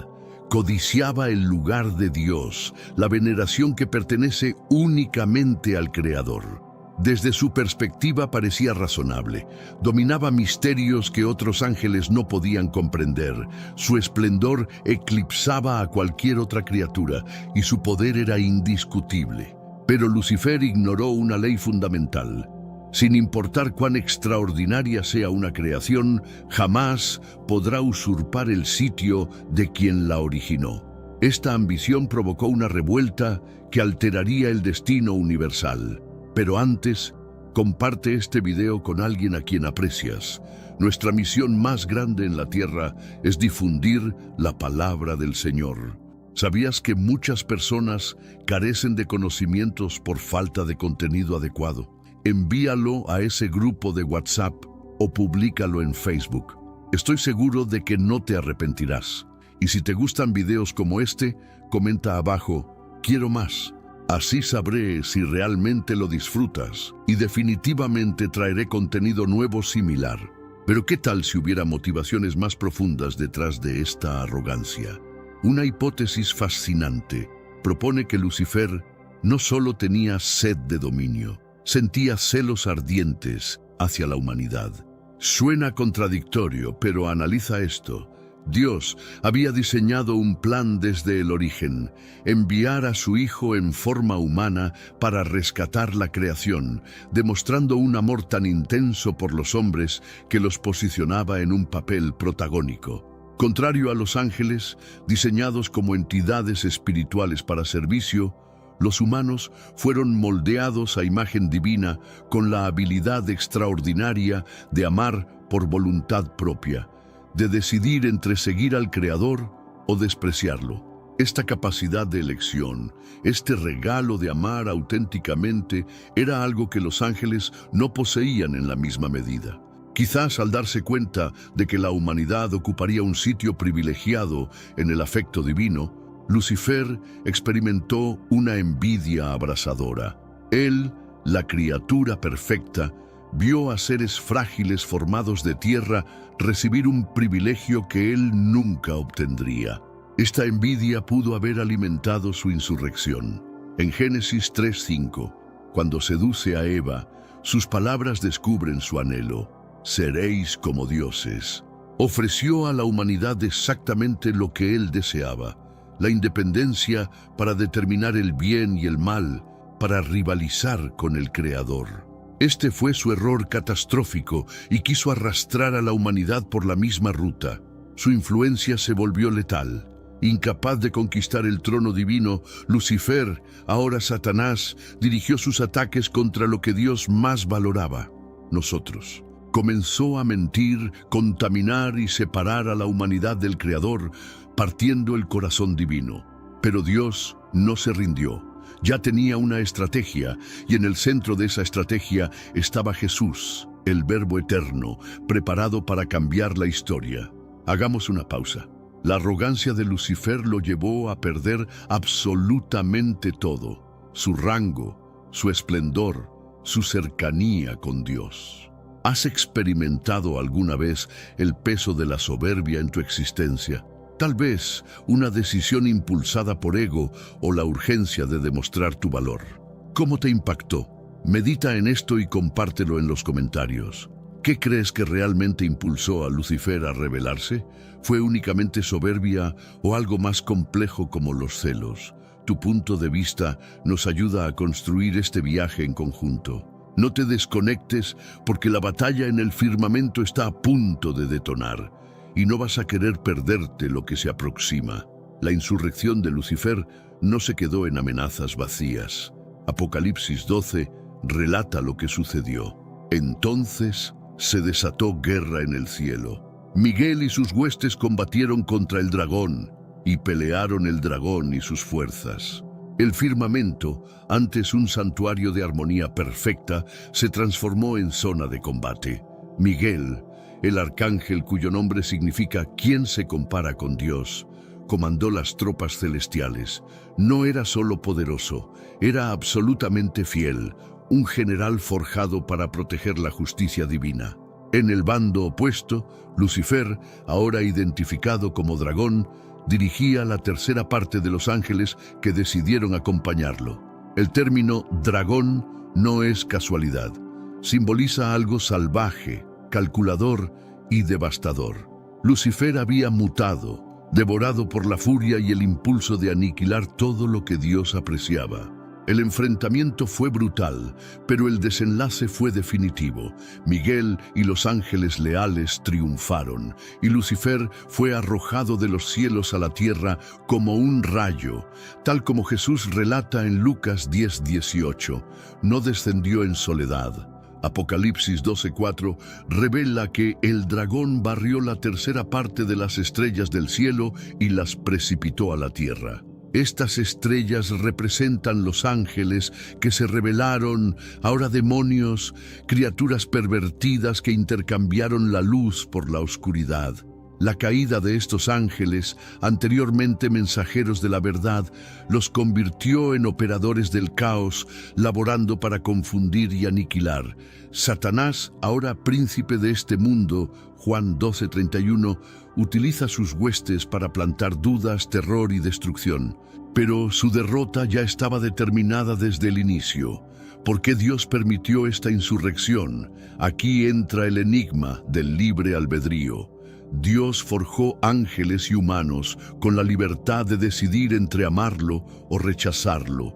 Codiciaba el lugar de Dios, la veneración que pertenece únicamente al Creador. Desde su perspectiva parecía razonable. Dominaba misterios que otros ángeles no podían comprender. Su esplendor eclipsaba a cualquier otra criatura y su poder era indiscutible. Pero Lucifer ignoró una ley fundamental. Sin importar cuán extraordinaria sea una creación, jamás podrá usurpar el sitio de quien la originó. Esta ambición provocó una revuelta que alteraría el destino universal. Pero antes, comparte este video con alguien a quien aprecias. Nuestra misión más grande en la tierra es difundir la palabra del Señor. ¿Sabías que muchas personas carecen de conocimientos por falta de contenido adecuado? Envíalo a ese grupo de WhatsApp o públicalo en Facebook. Estoy seguro de que no te arrepentirás. Y si te gustan videos como este, comenta abajo: quiero más. Así sabré si realmente lo disfrutas y definitivamente traeré contenido nuevo similar. Pero ¿qué tal si hubiera motivaciones más profundas detrás de esta arrogancia? Una hipótesis fascinante propone que Lucifer no solo tenía sed de dominio, sentía celos ardientes hacia la humanidad. Suena contradictorio, pero analiza esto. Dios había diseñado un plan desde el origen: enviar a su Hijo en forma humana para rescatar la creación, demostrando un amor tan intenso por los hombres que los posicionaba en un papel protagónico. Contrario a los ángeles, diseñados como entidades espirituales para servicio, los humanos fueron moldeados a imagen divina con la habilidad extraordinaria de amar por voluntad propia, de decidir entre seguir al Creador o despreciarlo. Esta capacidad de elección, este regalo de amar auténticamente, era algo que los ángeles no poseían en la misma medida. Quizás al darse cuenta de que la humanidad ocuparía un sitio privilegiado en el afecto divino, Lucifer experimentó una envidia abrasadora. Él, la criatura perfecta, vio a seres frágiles formados de tierra recibir un privilegio que él nunca obtendría. Esta envidia pudo haber alimentado su insurrección. En Génesis 3:5, cuando seduce a Eva, sus palabras descubren su anhelo: seréis como dioses. Ofreció a la humanidad exactamente lo que él deseaba: la independencia para determinar el bien y el mal, para rivalizar con el Creador. Este fue su error catastrófico y quiso arrastrar a la humanidad por la misma ruta. Su influencia se volvió letal. Incapaz de conquistar el trono divino, Lucifer, ahora Satanás, dirigió sus ataques contra lo que Dios más valoraba: nosotros. Comenzó a mentir, contaminar y separar a la humanidad del Creador, partiendo el corazón divino. Pero Dios no se rindió. Ya tenía una estrategia, y en el centro de esa estrategia estaba Jesús, el Verbo eterno, preparado para cambiar la historia. Hagamos una pausa. La arrogancia de Lucifer lo llevó a perder absolutamente todo: su rango, su esplendor, su cercanía con Dios. ¿Has experimentado alguna vez el peso de la soberbia en tu existencia? Tal vez una decisión impulsada por ego o la urgencia de demostrar tu valor. ¿Cómo te impactó? Medita en esto y compártelo en los comentarios. ¿Qué crees que realmente impulsó a Lucifer a rebelarse? ¿Fue únicamente soberbia o algo más complejo como los celos? Tu punto de vista nos ayuda a construir este viaje en conjunto. No te desconectes, porque la batalla en el firmamento está a punto de detonar y no vas a querer perderte lo que se aproxima. La insurrección de Lucifer no se quedó en amenazas vacías. Apocalipsis 12 relata lo que sucedió. Entonces se desató guerra en el cielo. Miguel y sus huestes combatieron contra el dragón, y pelearon el dragón y sus fuerzas. El firmamento, antes un santuario de armonía perfecta, se transformó en zona de combate. Miguel, el arcángel cuyo nombre significa «¿Quién se compara con Dios?», comandó las tropas celestiales. No era solo poderoso, era absolutamente fiel, un general forjado para proteger la justicia divina. En el bando opuesto, Lucifer, ahora identificado como dragón, dirigía la tercera parte de los ángeles que decidieron acompañarlo. El término dragón no es casualidad. Simboliza algo salvaje, calculador y devastador. Lucifer había mutado, devorado por la furia y el impulso de aniquilar todo lo que Dios apreciaba. El enfrentamiento fue brutal, pero el desenlace fue definitivo. Miguel y los ángeles leales triunfaron, y Lucifer fue arrojado de los cielos a la tierra como un rayo, tal como Jesús relata en Lucas 10:18. No descendió en soledad. Apocalipsis 12:4 revela que el dragón barrió la tercera parte de las estrellas del cielo y las precipitó a la tierra. Estas estrellas representan los ángeles que se rebelaron, ahora demonios, criaturas pervertidas que intercambiaron la luz por la oscuridad. La caída de estos ángeles, anteriormente mensajeros de la verdad, los convirtió en operadores del caos, laborando para confundir y aniquilar. Satanás, ahora príncipe de este mundo, Juan 12:31, utiliza sus huestes para plantar dudas, terror y destrucción. Pero su derrota ya estaba determinada desde el inicio. ¿Por qué Dios permitió esta insurrección? Aquí entra el enigma del libre albedrío. Dios forjó ángeles y humanos con la libertad de decidir entre amarlo o rechazarlo.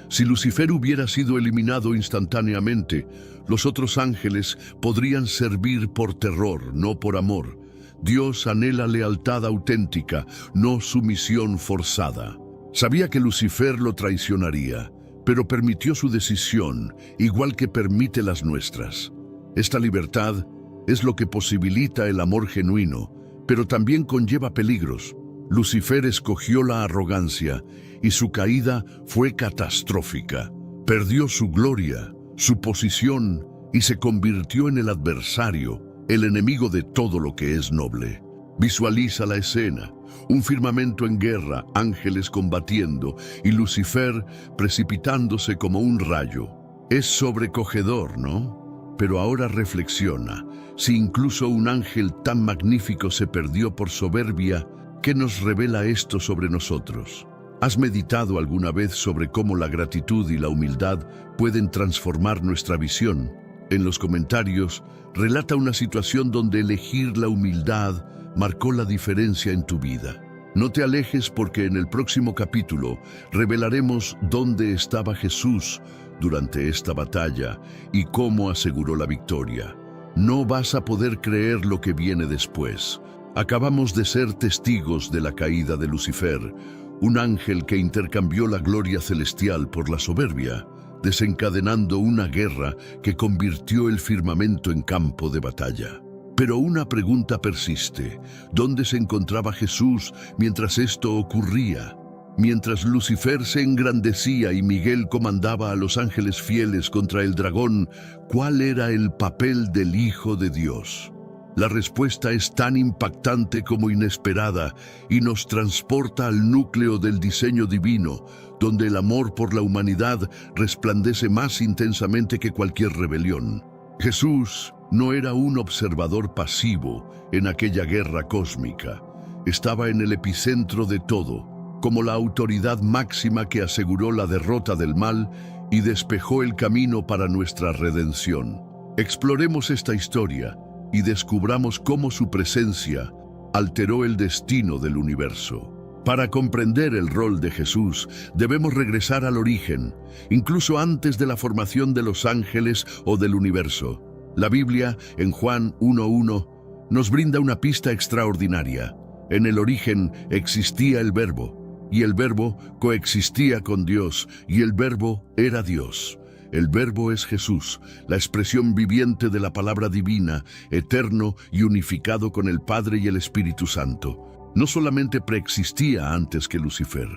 Si Lucifer hubiera sido eliminado instantáneamente, los otros ángeles podrían servir por terror, no por amor. Dios anhela lealtad auténtica, no sumisión forzada. Sabía que Lucifer lo traicionaría, pero permitió su decisión, igual que permite las nuestras. Esta libertad es lo que posibilita el amor genuino, pero también conlleva peligros. Lucifer escogió la arrogancia y su caída fue catastrófica. Perdió su gloria, su posición y se convirtió en el adversario, el enemigo de todo lo que es noble. Visualiza la escena: un firmamento en guerra, ángeles combatiendo y Lucifer precipitándose como un rayo. Es sobrecogedor, ¿no? Pero ahora reflexiona: si incluso un ángel tan magnífico se perdió por soberbia, ¿qué nos revela esto sobre nosotros? ¿Has meditado alguna vez sobre cómo la gratitud y la humildad pueden transformar nuestra visión? En los comentarios, relata una situación donde elegir la humildad marcó la diferencia en tu vida. No te alejes, porque en el próximo capítulo revelaremos dónde estaba Jesús durante esta batalla y cómo aseguró la victoria. No vas a poder creer lo que viene después. Acabamos de ser testigos de la caída de Lucifer, un ángel que intercambió la gloria celestial por la soberbia, desencadenando una guerra que convirtió el firmamento en campo de batalla. Pero una pregunta persiste: ¿dónde se encontraba Jesús mientras esto ocurría? Mientras Lucifer se engrandecía y Miguel comandaba a los ángeles fieles contra el dragón, ¿cuál era el papel del Hijo de Dios? La respuesta es tan impactante como inesperada y nos transporta al núcleo del diseño divino, donde el amor por la humanidad resplandece más intensamente que cualquier rebelión. Jesús no era un observador pasivo en aquella guerra cósmica. Estaba en el epicentro de todo, como la autoridad máxima que aseguró la derrota del mal y despejó el camino para nuestra redención. Exploremos esta historia y descubramos cómo su presencia alteró el destino del universo. Para comprender el rol de Jesús, debemos regresar al origen, incluso antes de la formación de los ángeles o del universo. La Biblia, en Juan 1:1, nos brinda una pista extraordinaria. En el origen existía el Verbo, y el Verbo coexistía con Dios, y el Verbo era Dios. El Verbo es Jesús, la expresión viviente de la palabra divina, eterno y unificado con el Padre y el Espíritu Santo. No solamente preexistía antes que Lucifer,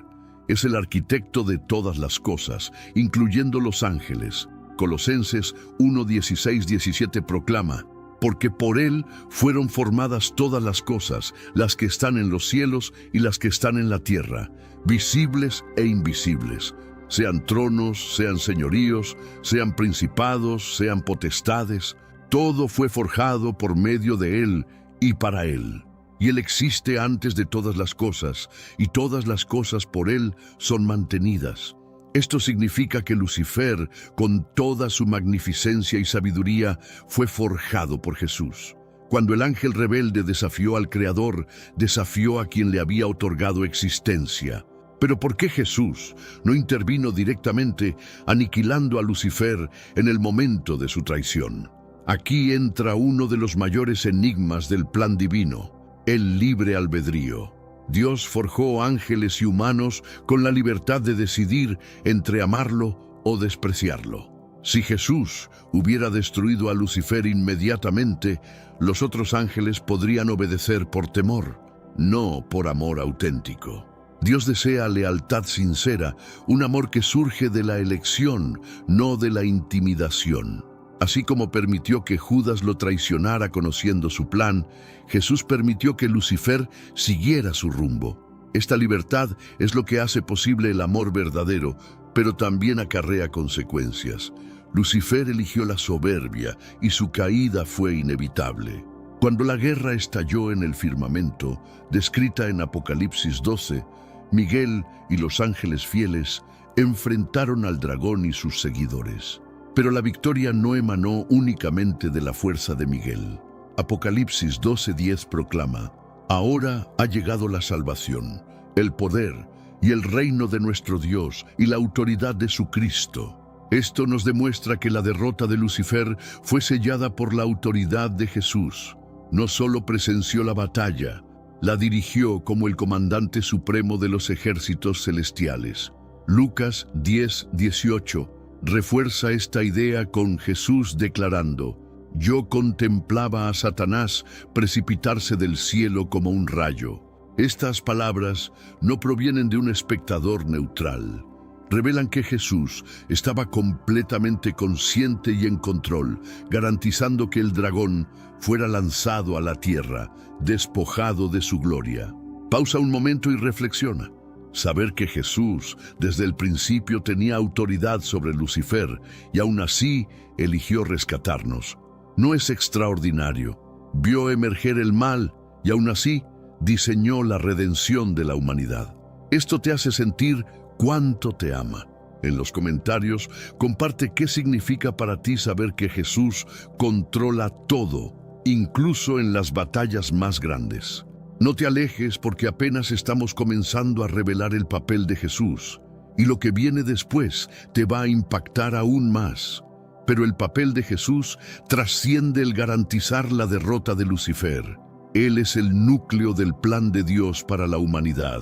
es el arquitecto de todas las cosas, incluyendo los ángeles. Colosenses 1:16-17 proclama: porque por Él fueron formadas todas las cosas, las que están en los cielos y las que están en la tierra, visibles e invisibles, sean tronos, sean señoríos, sean principados, sean potestades. Todo fue forjado por medio de Él y para Él. Y Él existe antes de todas las cosas, y todas las cosas por Él son mantenidas. Esto significa que Lucifer, con toda su magnificencia y sabiduría, fue forjado por Jesús. Cuando el ángel rebelde desafió al Creador, desafió a quien le había otorgado existencia. Pero ¿por qué Jesús no intervino directamente, aniquilando a Lucifer en el momento de su traición? Aquí entra uno de los mayores enigmas del plan divino: el libre albedrío. Dios forjó ángeles y humanos con la libertad de decidir entre amarlo o despreciarlo. Si Jesús hubiera destruido a Lucifer inmediatamente, los otros ángeles podrían obedecer por temor, no por amor auténtico. Dios desea lealtad sincera, un amor que surge de la elección, no de la intimidación. Así como permitió que Judas lo traicionara conociendo su plan, Jesús permitió que Lucifer siguiera su rumbo. Esta libertad es lo que hace posible el amor verdadero, pero también acarrea consecuencias. Lucifer eligió la soberbia y su caída fue inevitable. Cuando la guerra estalló en el firmamento, descrita en Apocalipsis 12, Miguel y los ángeles fieles enfrentaron al dragón y sus seguidores. Pero la victoria no emanó únicamente de la fuerza de Miguel. Apocalipsis 12:10 proclama: ahora ha llegado la salvación, el poder y el reino de nuestro Dios y la autoridad de su Cristo. Esto nos demuestra que la derrota de Lucifer fue sellada por la autoridad de Jesús. No solo presenció la batalla, la dirigió como el comandante supremo de los ejércitos celestiales. Lucas 10:18 refuerza esta idea con Jesús declarando: yo contemplaba a Satanás precipitarse del cielo como un rayo. Estas palabras no provienen de un espectador neutral. Revelan que Jesús estaba completamente consciente y en control, garantizando que el dragón fuera lanzado a la tierra, despojado de su gloria. Pausa un momento y reflexiona. Saber que Jesús desde el principio tenía autoridad sobre Lucifer y aún así eligió rescatarnos. No es extraordinario. Vio emerger el mal y aún así diseñó la redención de la humanidad. Esto te hace sentir cuánto te ama. En los comentarios, comparte qué significa para ti saber que Jesús controla todo, incluso en las batallas más grandes. No te alejes porque apenas estamos comenzando a revelar el papel de Jesús, y lo que viene después te va a impactar aún más. Pero el papel de Jesús trasciende el garantizar la derrota de Lucifer. Él es el núcleo del plan de Dios para la humanidad.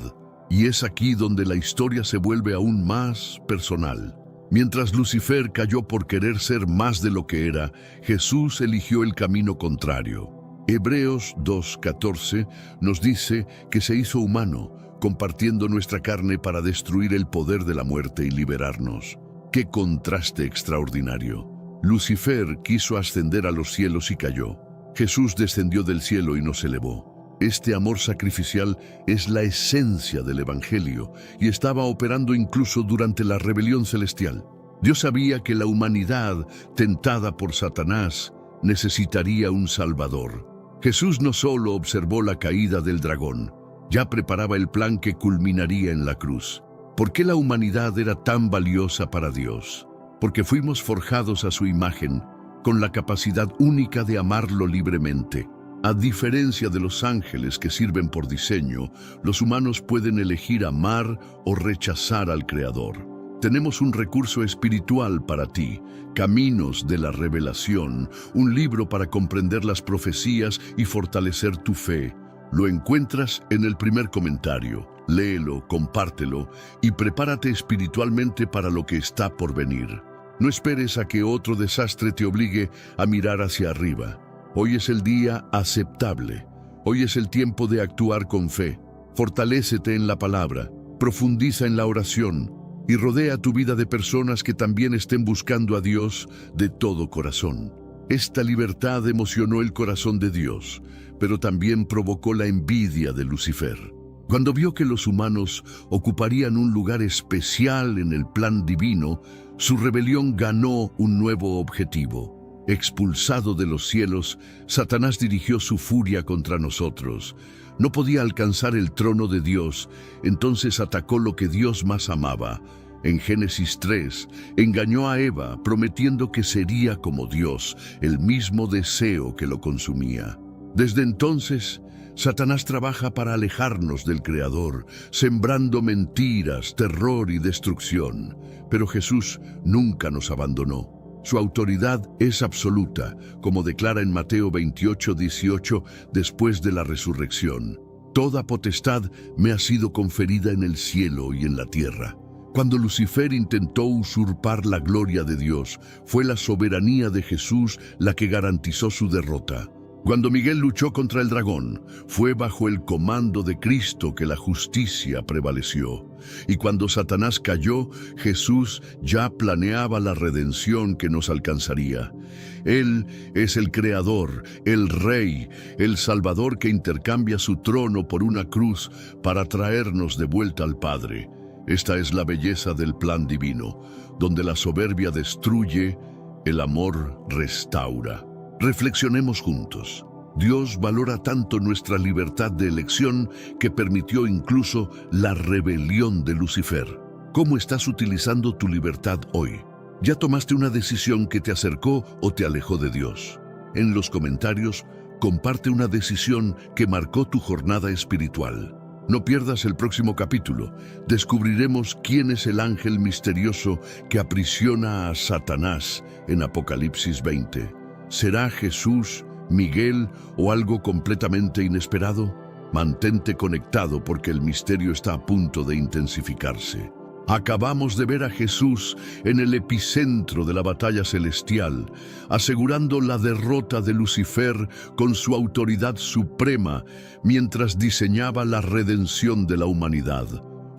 Y es aquí donde la historia se vuelve aún más personal. Mientras Lucifer cayó por querer ser más de lo que era, Jesús eligió el camino contrario. Hebreos 2:14 nos dice que se hizo humano, compartiendo nuestra carne para destruir el poder de la muerte y liberarnos. ¡Qué contraste extraordinario! Lucifer quiso ascender a los cielos y cayó. Jesús descendió del cielo y nos elevó. Este amor sacrificial es la esencia del Evangelio y estaba operando incluso durante la rebelión celestial. Dios sabía que la humanidad, tentada por Satanás, necesitaría un Salvador. Jesús no solo observó la caída del dragón, ya preparaba el plan que culminaría en la cruz. ¿Por qué la humanidad era tan valiosa para Dios? Porque fuimos forjados a su imagen, con la capacidad única de amarlo libremente. A diferencia de los ángeles que sirven por diseño, los humanos pueden elegir amar o rechazar al Creador. Tenemos un recurso espiritual para ti, Caminos de la Revelación, un libro para comprender las profecías y fortalecer tu fe. Lo encuentras en el primer comentario. Léelo, compártelo y prepárate espiritualmente para lo que está por venir. No esperes a que otro desastre te obligue a mirar hacia arriba. Hoy es el día aceptable. Hoy es el tiempo de actuar con fe. Fortalécete en la palabra, profundiza en la oración y rodea tu vida de personas que también estén buscando a Dios de todo corazón. Esta libertad emocionó el corazón de Dios, pero también provocó la envidia de Lucifer. Cuando vio que los humanos ocuparían un lugar especial en el plan divino, su rebelión ganó un nuevo objetivo. Expulsado de los cielos, Satanás dirigió su furia contra nosotros. No podía alcanzar el trono de Dios, entonces atacó lo que Dios más amaba. En Génesis 3, engañó a Eva, prometiendo que sería como Dios, el mismo deseo que lo consumía. Desde entonces, Satanás trabaja para alejarnos del Creador, sembrando mentiras, terror y destrucción. Pero Jesús nunca nos abandonó. Su autoridad es absoluta, como declara en Mateo 28:18, después de la resurrección. Toda potestad me ha sido conferida en el cielo y en la tierra. Cuando Lucifer intentó usurpar la gloria de Dios, fue la soberanía de Jesús la que garantizó su derrota. Cuando Miguel luchó contra el dragón, fue bajo el comando de Cristo que la justicia prevaleció. Y cuando Satanás cayó, Jesús ya planeaba la redención que nos alcanzaría. Él es el Creador, el Rey, el Salvador que intercambia su trono por una cruz para traernos de vuelta al Padre. Esta es la belleza del plan divino, donde la soberbia destruye, el amor restaura. Reflexionemos juntos. Dios valora tanto nuestra libertad de elección que permitió incluso la rebelión de Lucifer. ¿Cómo estás utilizando tu libertad hoy? ¿Ya tomaste una decisión que te acercó o te alejó de Dios? En los comentarios, comparte una decisión que marcó tu jornada espiritual. No pierdas el próximo capítulo. Descubriremos quién es el ángel misterioso que aprisiona a Satanás en Apocalipsis 20. ¿Será Jesús, Miguel o algo completamente inesperado? Mantente conectado porque el misterio está a punto de intensificarse. Acabamos de ver a Jesús en el epicentro de la batalla celestial, asegurando la derrota de Lucifer con su autoridad suprema mientras diseñaba la redención de la humanidad.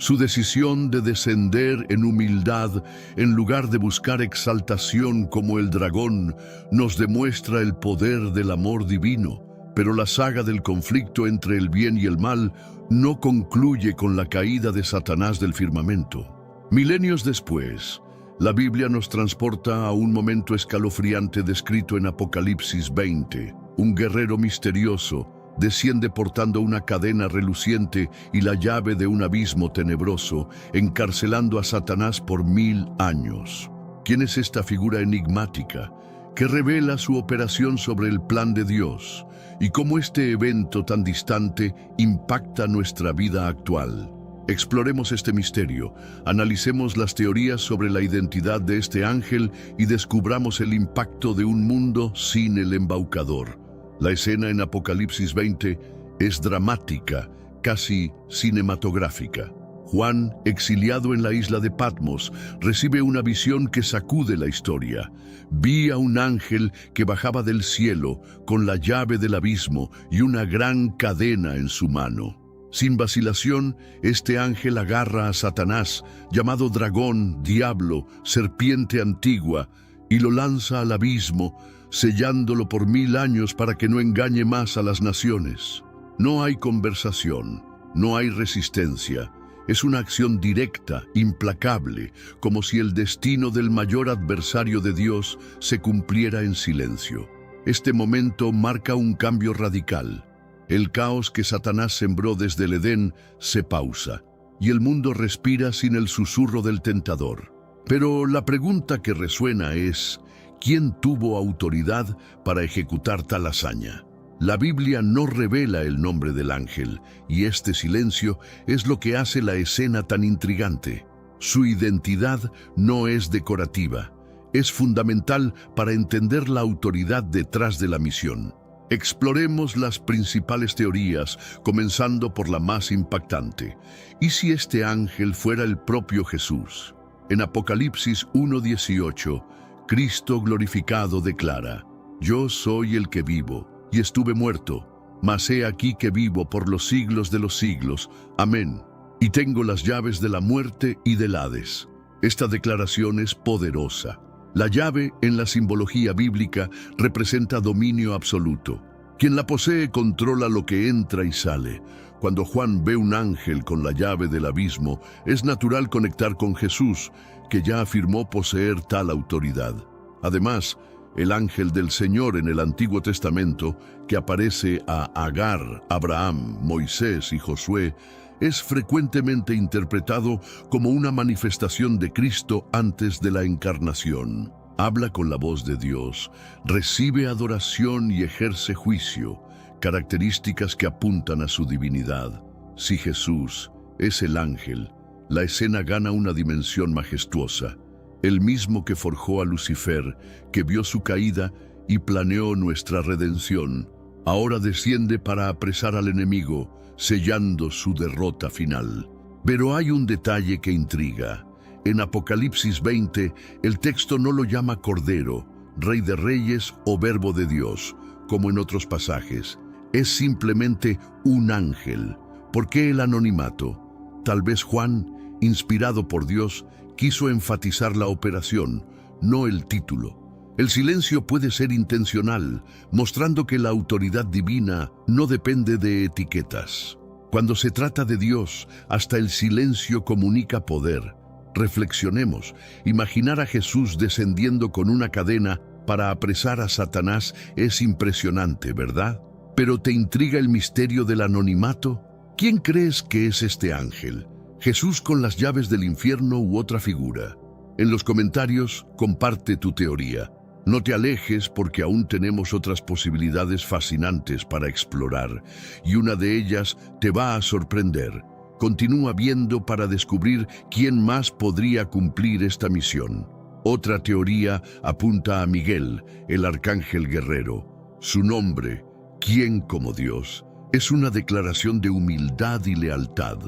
Su decisión de descender en humildad en lugar de buscar exaltación como el dragón nos demuestra el poder del amor divino. Pero la saga del conflicto entre el bien y el mal no concluye con la caída de Satanás del firmamento. Milenios después, la Biblia nos transporta a un momento escalofriante descrito en Apocalipsis 20. Un guerrero misterioso desciende portando una cadena reluciente y la llave de un abismo tenebroso, encarcelando a Satanás por 1000 años. ¿Quién es esta figura enigmática que revela su operación sobre el plan de Dios y cómo este evento tan distante impacta nuestra vida actual? Exploremos este misterio, analicemos las teorías sobre la identidad de este ángel y descubramos el impacto de un mundo sin el embaucador. La escena en Apocalipsis 20 es dramática, casi cinematográfica. Juan, exiliado en la isla de Patmos, recibe una visión que sacude la historia. Vi a un ángel que bajaba del cielo con la llave del abismo y una gran cadena en su mano. Sin vacilación, este ángel agarra a Satanás, llamado dragón, diablo, serpiente antigua, y lo lanza al abismo, sellándolo por 1000 años para que no engañe más a las naciones. No hay conversación, no hay resistencia. Es una acción directa, implacable, como si el destino del mayor adversario de Dios se cumpliera en silencio. Este momento marca un cambio radical. El caos que Satanás sembró desde el Edén se pausa, y el mundo respira sin el susurro del tentador. Pero la pregunta que resuena es, ¿quién tuvo autoridad para ejecutar tal hazaña? La Biblia no revela el nombre del ángel, y este silencio es lo que hace la escena tan intrigante. Su identidad no es decorativa, es fundamental para entender la autoridad detrás de la misión. Exploremos las principales teorías, comenzando por la más impactante. ¿Y si este ángel fuera el propio Jesús? En Apocalipsis 1:18, Cristo glorificado declara: «Yo soy el que vivo, y estuve muerto, mas he aquí que vivo por los siglos de los siglos. Amén. Y tengo las llaves de la muerte y del Hades». Esta declaración es poderosa. La llave, en la simbología bíblica, representa dominio absoluto. Quien la posee controla lo que entra y sale. Cuando Juan ve un ángel con la llave del abismo, es natural conectar con Jesús, que ya afirmó poseer tal autoridad. Además, el ángel del Señor en el Antiguo Testamento, que aparece a Agar, Abraham, Moisés y Josué, es frecuentemente interpretado como una manifestación de Cristo antes de la encarnación. Habla con la voz de Dios, recibe adoración y ejerce juicio, características que apuntan a su divinidad. Si Jesús es el ángel, la escena gana una dimensión majestuosa. El mismo que forjó a Lucifer, que vio su caída y planeó nuestra redención, ahora desciende para apresar al enemigo, sellando su derrota final. Pero hay un detalle que intriga. En Apocalipsis 20, el texto no lo llama Cordero, Rey de Reyes o Verbo de Dios, como en otros pasajes. Es simplemente un ángel. ¿Por qué el anonimato? Tal vez Juan, inspirado por Dios, quiso enfatizar la operación, no el título. El silencio puede ser intencional, mostrando que la autoridad divina no depende de etiquetas. Cuando se trata de Dios, hasta el silencio comunica poder. Reflexionemos. Imaginar a Jesús descendiendo con una cadena para apresar a Satanás es impresionante, ¿verdad? ¿Pero te intriga el misterio del anonimato? ¿Quién crees que es este ángel? ¿Jesús con las llaves del infierno u otra figura? En los comentarios, comparte tu teoría. No te alejes porque aún tenemos otras posibilidades fascinantes para explorar, y una de ellas te va a sorprender. Continúa viendo para descubrir quién más podría cumplir esta misión. Otra teoría apunta a Miguel, el arcángel guerrero. Su nombre, ¿quién como Dios?, es una declaración de humildad y lealtad.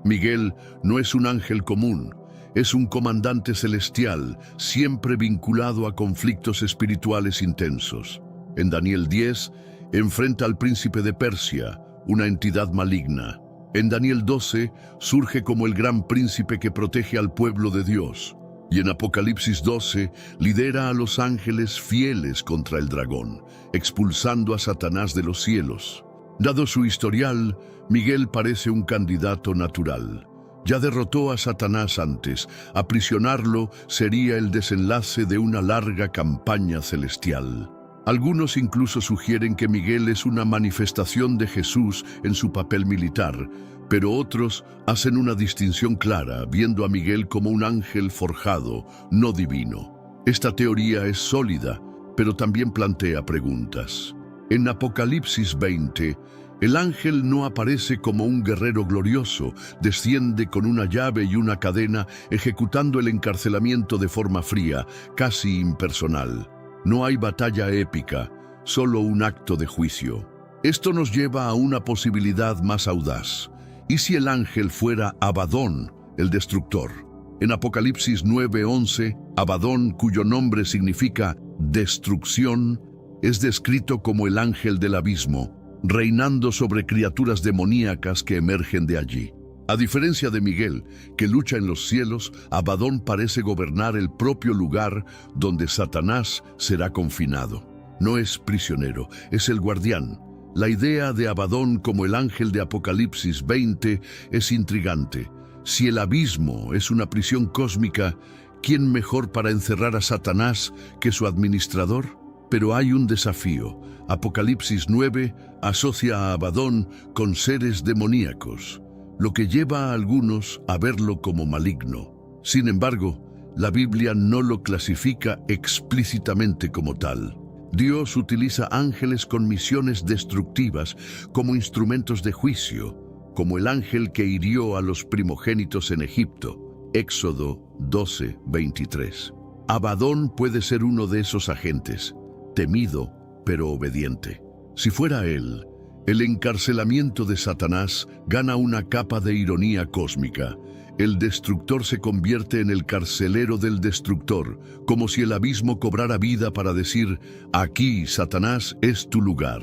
Miguel no es un ángel común, es un comandante celestial, siempre vinculado a conflictos espirituales intensos. En Daniel 10, enfrenta al príncipe de Persia, una entidad maligna. En Daniel 12, surge como el gran príncipe que protege al pueblo de Dios. Y en Apocalipsis 12, lidera a los ángeles fieles contra el dragón, expulsando a Satanás de los cielos. Dado su historial, Miguel parece un candidato natural. Ya derrotó a Satanás antes. Aprisionarlo sería el desenlace de una larga campaña celestial. Algunos incluso sugieren que Miguel es una manifestación de Jesús en su papel militar, pero otros hacen una distinción clara, viendo a Miguel como un ángel forjado, no divino. Esta teoría es sólida, pero también plantea preguntas. En Apocalipsis 20, el ángel no aparece como un guerrero glorioso, desciende con una llave y una cadena, ejecutando el encarcelamiento de forma fría, casi impersonal. No hay batalla épica, solo un acto de juicio. Esto nos lleva a una posibilidad más audaz. ¿Y si el ángel fuera Abadón, el destructor? En Apocalipsis 9:11, Abadón, cuyo nombre significa destrucción, es descrito como el ángel del abismo. reinando sobre criaturas demoníacas que emergen de allí. A diferencia de Miguel, que lucha en los cielos, Abadón parece gobernar el propio lugar donde Satanás será confinado. No es prisionero, es el guardián. La idea de Abadón como el ángel de Apocalipsis 20 es intrigante. Si el abismo es una prisión cósmica, ¿quién mejor para encerrar a Satanás que su administrador? Pero hay un desafío. Apocalipsis 9 asocia a Abadón con seres demoníacos, lo que lleva a algunos a verlo como maligno. Sin embargo, la Biblia no lo clasifica explícitamente como tal. Dios utiliza ángeles con misiones destructivas como instrumentos de juicio, como el ángel que hirió a los primogénitos en Egipto, Éxodo 12:23. Abadón puede ser uno de esos agentes, temido pero obediente. Si fuera él, el encarcelamiento de Satanás gana una capa de ironía cósmica. El destructor se convierte en el carcelero del destructor, como si el abismo cobrara vida para decir: aquí, Satanás, es tu lugar.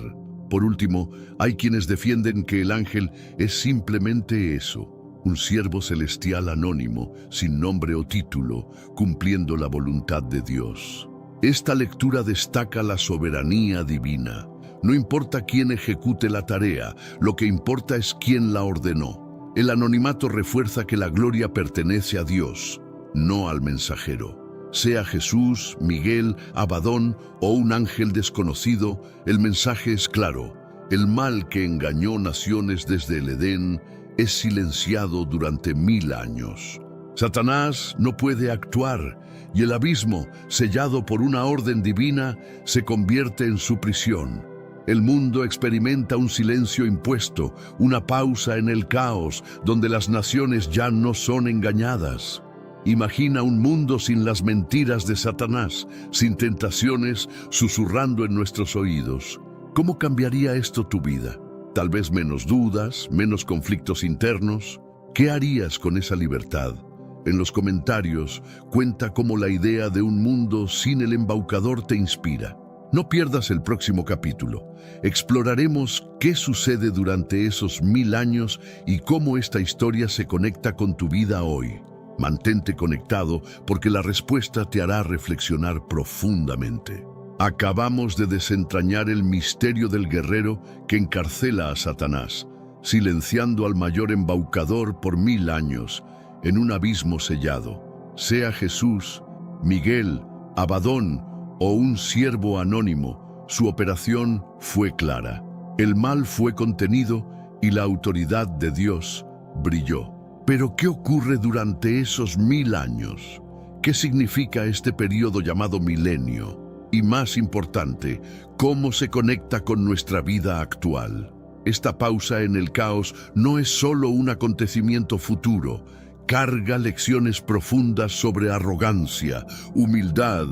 Por último, hay quienes defienden que el ángel es simplemente eso, un siervo celestial anónimo, sin nombre o título, cumpliendo la voluntad de Dios. Esta lectura destaca la soberanía divina. No importa quién ejecute la tarea, lo que importa es quién la ordenó. El anonimato refuerza que la gloria pertenece a Dios, no al mensajero. Sea Jesús, Miguel, Abadón o un ángel desconocido, el mensaje es claro. El mal que engañó naciones desde el Edén es silenciado durante 1000 años. Satanás no puede actuar y el abismo, sellado por una orden divina, se convierte en su prisión. El mundo experimenta un silencio impuesto, una pausa en el caos, donde las naciones ya no son engañadas. Imagina un mundo sin las mentiras de Satanás, sin tentaciones susurrando en nuestros oídos. ¿Cómo cambiaría esto tu vida? Tal vez menos dudas, menos conflictos internos. ¿Qué harías con esa libertad? En los comentarios, cuenta cómo la idea de un mundo sin el embaucador te inspira. No pierdas el próximo capítulo. Exploraremos qué sucede durante esos 1000 años y cómo esta historia se conecta con tu vida hoy. Mantente conectado porque la respuesta te hará reflexionar profundamente. Acabamos de desentrañar el misterio del guerrero que encarcela a Satanás, silenciando al mayor embaucador por 1000 años, en un abismo sellado. Sea Jesús, Miguel, Abadón o un siervo anónimo, su operación fue clara. El mal fue contenido y la autoridad de Dios brilló. Pero ¿qué ocurre durante esos 1000 años? ¿Qué significa este periodo llamado milenio? Y más importante, ¿cómo se conecta con nuestra vida actual? Esta pausa en el caos no es solo un acontecimiento futuro, carga lecciones profundas sobre arrogancia, humildad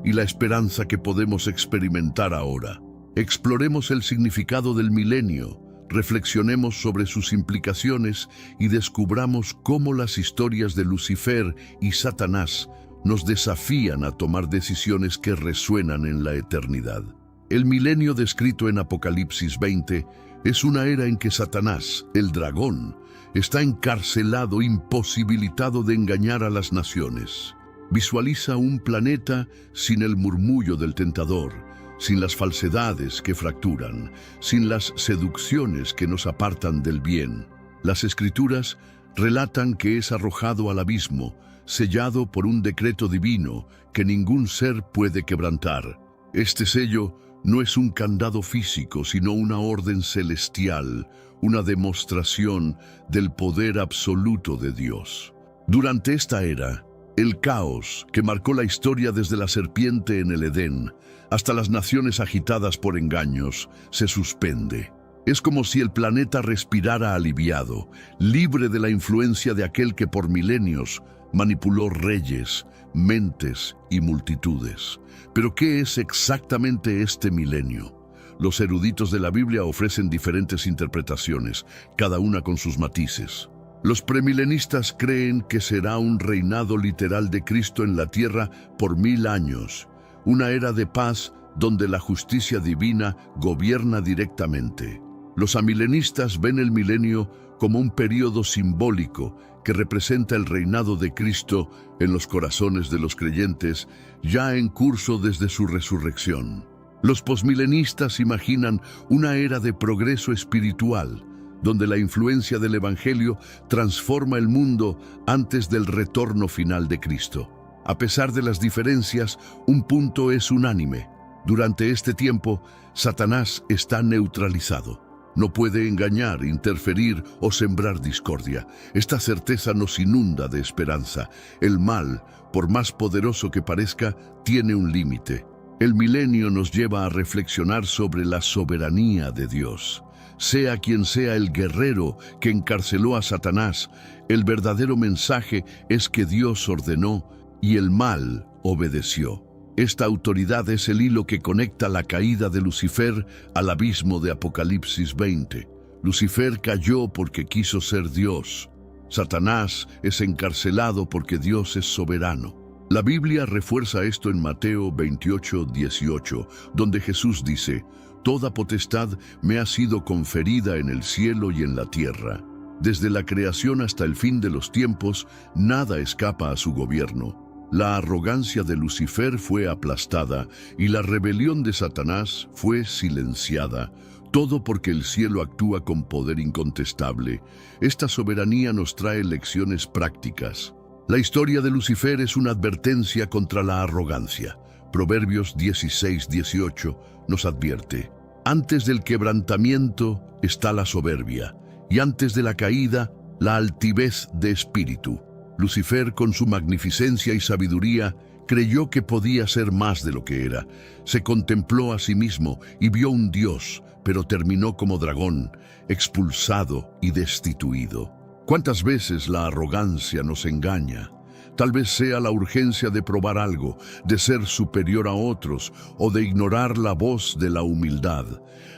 y la esperanza que podemos experimentar ahora. Exploremos el significado del milenio, reflexionemos sobre sus implicaciones y descubramos cómo las historias de Lucifer y Satanás nos desafían a tomar decisiones que resuenan en la eternidad. El milenio descrito en Apocalipsis 20 es una era en que Satanás, el dragón, está encarcelado, imposibilitado de engañar a las naciones. Visualiza un planeta sin el murmullo del tentador, sin las falsedades que fracturan, sin las seducciones que nos apartan del bien. Las Escrituras relatan que es arrojado al abismo, sellado por un decreto divino que ningún ser puede quebrantar. Este sello no es un candado físico, sino una orden celestial, una demostración del poder absoluto de Dios. Durante esta era, el caos que marcó la historia desde la serpiente en el Edén hasta las naciones agitadas por engaños se suspende. Es como si el planeta respirara aliviado, libre de la influencia de aquel que por milenios manipuló reyes, mentes y multitudes. Pero ¿qué es exactamente este milenio? Los eruditos de la Biblia ofrecen diferentes interpretaciones, cada una con sus matices. Los premilenistas creen que será un reinado literal de Cristo en la tierra por 1000 años, una era de paz donde la justicia divina gobierna directamente. Los amilenistas ven el milenio como un período simbólico que representa el reinado de Cristo en los corazones de los creyentes, ya en curso desde su resurrección. Los posmilenistas imaginan una era de progreso espiritual, donde la influencia del Evangelio transforma el mundo antes del retorno final de Cristo. A pesar de las diferencias, un punto es unánime. Durante este tiempo, Satanás está neutralizado. No puede engañar, interferir o sembrar discordia. Esta certeza nos inunda de esperanza. El mal, por más poderoso que parezca, tiene un límite. El milenio nos lleva a reflexionar sobre la soberanía de Dios. Sea quien sea el guerrero que encarceló a Satanás, el verdadero mensaje es que Dios ordenó y el mal obedeció. Esta autoridad es el hilo que conecta la caída de Lucifer al abismo de Apocalipsis 20. Lucifer cayó porque quiso ser Dios. Satanás es encarcelado porque Dios es soberano. La Biblia refuerza esto en Mateo 28:18, donde Jesús dice: «Toda potestad me ha sido conferida en el cielo y en la tierra». Desde la creación hasta el fin de los tiempos, nada escapa a su gobierno. La arrogancia de Lucifer fue aplastada y la rebelión de Satanás fue silenciada. Todo porque el cielo actúa con poder incontestable. Esta soberanía nos trae lecciones prácticas. La historia de Lucifer es una advertencia contra la arrogancia. Proverbios 16:18 nos advierte: «Antes del quebrantamiento está la soberbia, y antes de la caída, la altivez de espíritu». Lucifer, con su magnificencia y sabiduría, creyó que podía ser más de lo que era. Se contempló a sí mismo y vio un Dios, pero terminó como dragón, expulsado y destituido. ¿Cuántas veces la arrogancia nos engaña? Tal vez sea la urgencia de probar algo, de ser superior a otros o de ignorar la voz de la humildad.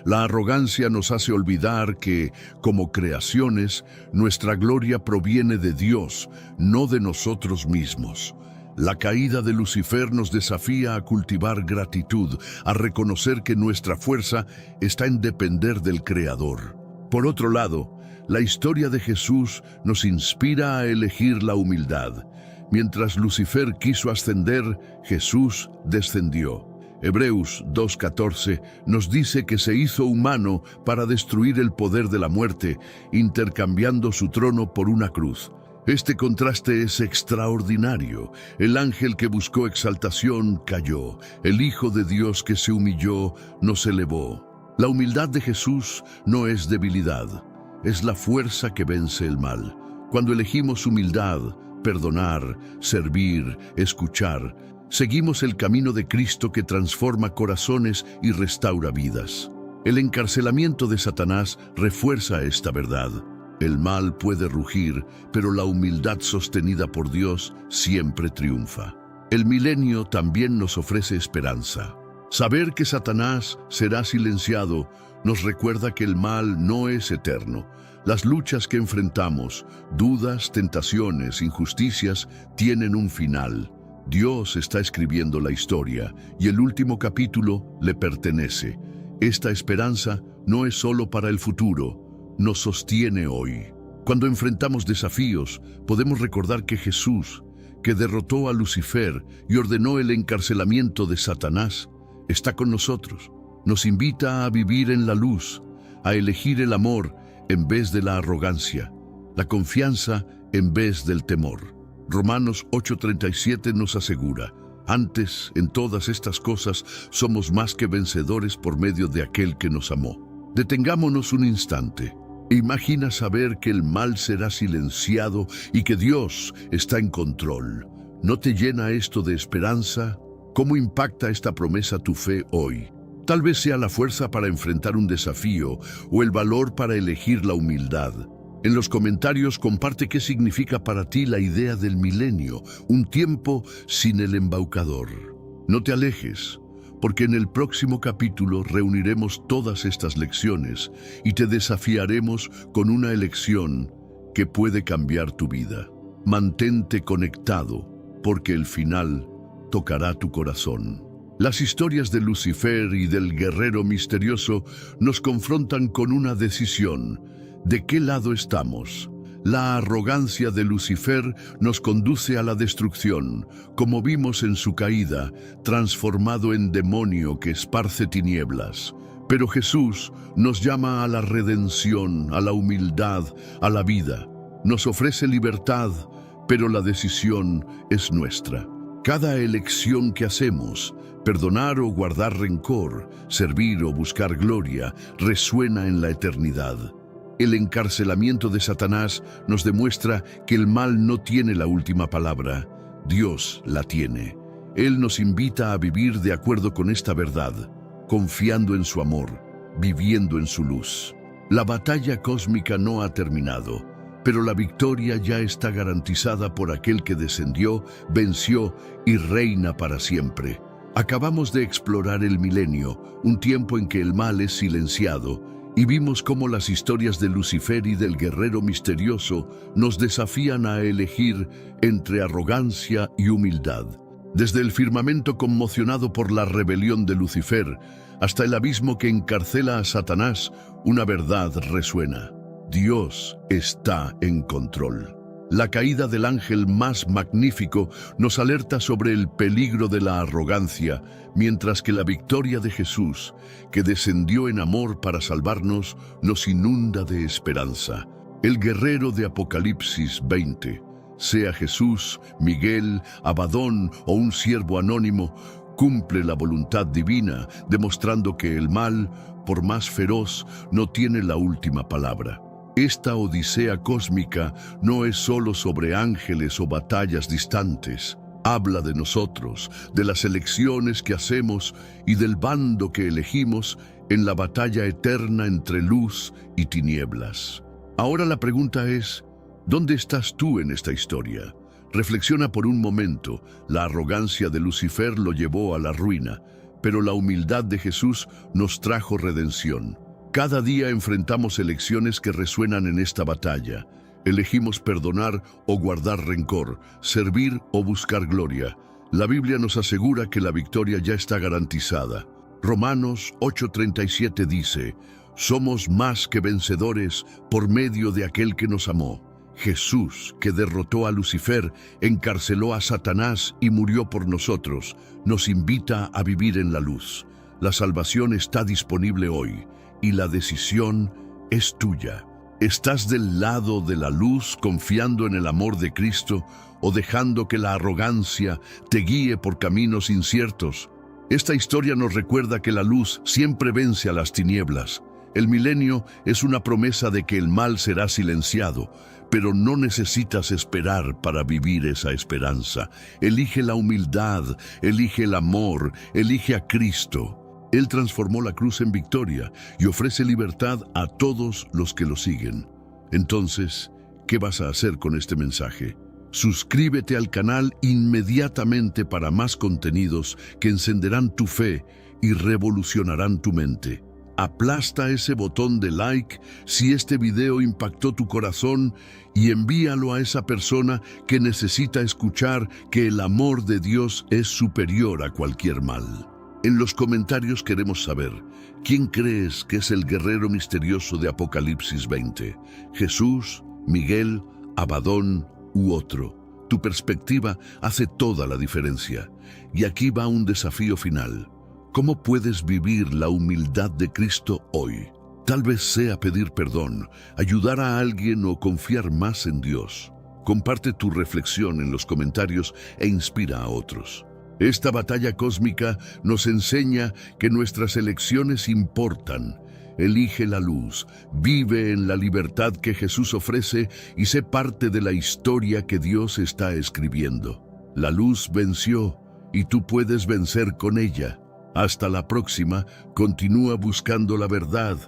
La arrogancia nos hace olvidar que, como creaciones, nuestra gloria proviene de Dios, no de nosotros mismos. La caída de Lucifer nos desafía a cultivar gratitud, a reconocer que nuestra fuerza está en depender del Creador. Por otro lado, la historia de Jesús nos inspira a elegir la humildad. Mientras Lucifer quiso ascender, Jesús descendió. Hebreos 2:14 nos dice que se hizo humano para destruir el poder de la muerte, intercambiando su trono por una cruz. Este contraste es extraordinario. El ángel que buscó exaltación cayó. El Hijo de Dios que se humilló nos elevó. La humildad de Jesús no es debilidad, es la fuerza que vence el mal. Cuando elegimos humildad, perdonar, servir, escuchar, seguimos el camino de Cristo que transforma corazones y restaura vidas. El encarcelamiento de Satanás refuerza esta verdad. El mal puede rugir, pero la humildad sostenida por Dios siempre triunfa. El milenio también nos ofrece esperanza. Saber que Satanás será silenciado nos recuerda que el mal no es eterno. Las luchas que enfrentamos, dudas, tentaciones, injusticias, tienen un final. Dios está escribiendo la historia y el último capítulo le pertenece. Esta esperanza no es solo para el futuro, nos sostiene hoy. Cuando enfrentamos desafíos, podemos recordar que Jesús, que derrotó a Lucifer y ordenó el encarcelamiento de Satanás, está con nosotros. Nos invita a vivir en la luz, a elegir el amor en vez de la arrogancia, la confianza en vez del temor. Romanos 8:37 nos asegura: antes, en todas estas cosas, somos más que vencedores por medio de aquel que nos amó. Detengámonos un instante. Imagina saber que el mal será silenciado y que Dios está en control. ¿No te llena esto de esperanza? ¿Cómo impacta esta promesa tu fe hoy? Tal vez sea la fuerza para enfrentar un desafío o el valor para elegir la humildad. En los comentarios comparte qué significa para ti la idea del milenio, un tiempo sin el embaucador. No te alejes, porque en el próximo capítulo reuniremos todas estas lecciones y te desafiaremos con una elección que puede cambiar tu vida. Mantente conectado, porque el final tocará tu corazón. Las historias de Lucifer y del guerrero misterioso nos confrontan con una decisión. ¿De qué lado estamos? La arrogancia de Lucifer nos conduce a la destrucción, como vimos en su caída, transformado en demonio que esparce tinieblas. Pero Jesús nos llama a la redención, a la humildad, a la vida. Nos ofrece libertad, pero la decisión es nuestra. Cada elección que hacemos, perdonar o guardar rencor, servir o buscar gloria, resuena en la eternidad. El encarcelamiento de Satanás nos demuestra que el mal no tiene la última palabra, Dios la tiene. Él nos invita a vivir de acuerdo con esta verdad, confiando en su amor, viviendo en su luz. La batalla cósmica no ha terminado, pero la victoria ya está garantizada por aquel que descendió, venció y reina para siempre. Acabamos de explorar el milenio, un tiempo en que el mal es silenciado, y vimos cómo las historias de Lucifer y del guerrero misterioso nos desafían a elegir entre arrogancia y humildad. Desde el firmamento conmocionado por la rebelión de Lucifer hasta el abismo que encarcela a Satanás, una verdad resuena: Dios está en control. La caída del ángel más magnífico nos alerta sobre el peligro de la arrogancia, mientras que la victoria de Jesús, que descendió en amor para salvarnos, nos inunda de esperanza. El guerrero de Apocalipsis 20, sea Jesús, Miguel, Abadón o un siervo anónimo, cumple la voluntad divina, demostrando que el mal, por más feroz, no tiene la última palabra. Esta odisea cósmica no es solo sobre ángeles o batallas distantes. Habla de nosotros, de las elecciones que hacemos y del bando que elegimos en la batalla eterna entre luz y tinieblas. Ahora la pregunta es, ¿dónde estás tú en esta historia? Reflexiona por un momento. La arrogancia de Lucifer lo llevó a la ruina, pero la humildad de Jesús nos trajo redención. Cada día enfrentamos elecciones que resuenan en esta batalla. Elegimos perdonar o guardar rencor, servir o buscar gloria. La Biblia nos asegura que la victoria ya está garantizada. Romanos 8:37 dice, somos más que vencedores por medio de aquel que nos amó. Jesús, que derrotó a Lucifer, encarceló a Satanás y murió por nosotros, nos invita a vivir en la luz. La salvación está disponible hoy y la decisión es tuya. ¿Estás del lado de la luz confiando en el amor de Cristo o dejando que la arrogancia te guíe por caminos inciertos? Esta historia nos recuerda que la luz siempre vence a las tinieblas. El milenio es una promesa de que el mal será silenciado, pero no necesitas esperar para vivir esa esperanza. Elige la humildad, elige el amor, elige a Cristo. Él transformó la cruz en victoria y ofrece libertad a todos los que lo siguen. Entonces, ¿qué vas a hacer con este mensaje? Suscríbete al canal inmediatamente para más contenidos que encenderán tu fe y revolucionarán tu mente. Aplasta ese botón de like si este video impactó tu corazón y envíalo a esa persona que necesita escuchar que el amor de Dios es superior a cualquier mal. En los comentarios queremos saber, ¿quién crees que es el guerrero misterioso de Apocalipsis 20? ¿Jesús, Miguel, Abadón u otro? Tu perspectiva hace toda la diferencia. Y aquí va un desafío final. ¿Cómo puedes vivir la humildad de Cristo hoy? Tal vez sea pedir perdón, ayudar a alguien o confiar más en Dios. Comparte tu reflexión en los comentarios e inspira a otros. Esta batalla cósmica nos enseña que nuestras elecciones importan. Elige la luz, vive en la libertad que Jesús ofrece y sé parte de la historia que Dios está escribiendo. La luz venció y tú puedes vencer con ella. Hasta la próxima, continúa buscando la verdad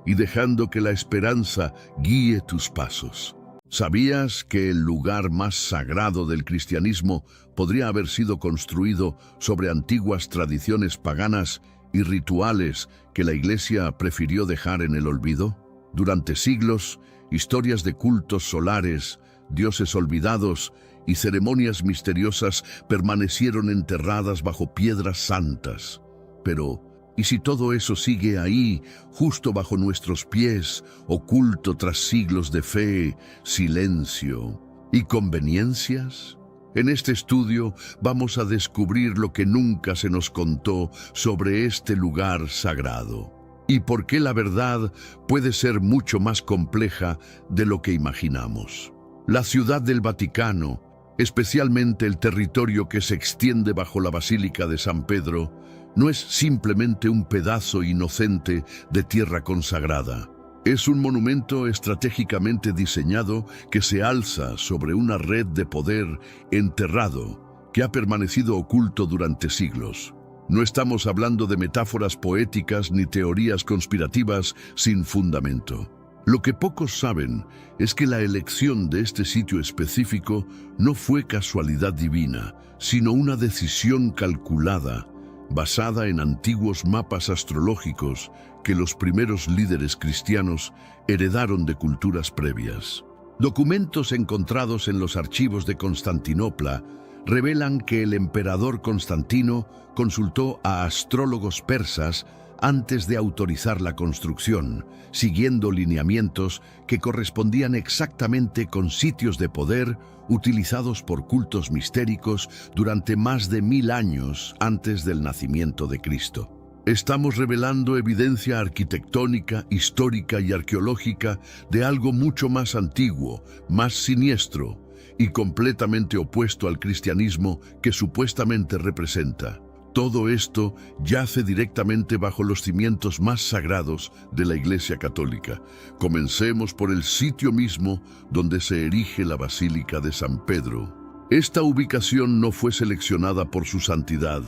y dejando que la esperanza guíe tus pasos. ¿Sabías que el lugar más sagrado del cristianismo podría haber sido construido sobre antiguas tradiciones paganas y rituales que la Iglesia prefirió dejar en el olvido? Durante siglos, historias de cultos solares, dioses olvidados y ceremonias misteriosas permanecieron enterradas bajo piedras santas. Pero, ¿y si todo eso sigue ahí, justo bajo nuestros pies, oculto tras siglos de fe, silencio y conveniencias? En este estudio vamos a descubrir lo que nunca se nos contó sobre este lugar sagrado y por qué la verdad puede ser mucho más compleja de lo que imaginamos. La Ciudad del Vaticano, especialmente el territorio que se extiende bajo la Basílica de San Pedro, no es simplemente un pedazo inocente de tierra consagrada. Es un monumento estratégicamente diseñado que se alza sobre una red de poder enterrado que ha permanecido oculto durante siglos. No estamos hablando de metáforas poéticas ni teorías conspirativas sin fundamento. Lo que pocos saben es que la elección de este sitio específico no fue casualidad divina, sino una decisión calculada, basada en antiguos mapas astrológicos que los primeros líderes cristianos heredaron de culturas previas. Documentos encontrados en los archivos de Constantinopla revelan que el emperador Constantino consultó a astrólogos persas antes de autorizar la construcción, siguiendo lineamientos que correspondían exactamente con sitios de poder utilizados por cultos mistéricos durante más de 1000 años antes del nacimiento de Cristo. Estamos revelando evidencia arquitectónica, histórica y arqueológica de algo mucho más antiguo, más siniestro y completamente opuesto al cristianismo que supuestamente representa. Todo esto yace directamente bajo los cimientos más sagrados de la Iglesia Católica. Comencemos por el sitio mismo donde se erige la Basílica de San Pedro. Esta ubicación no fue seleccionada por su santidad,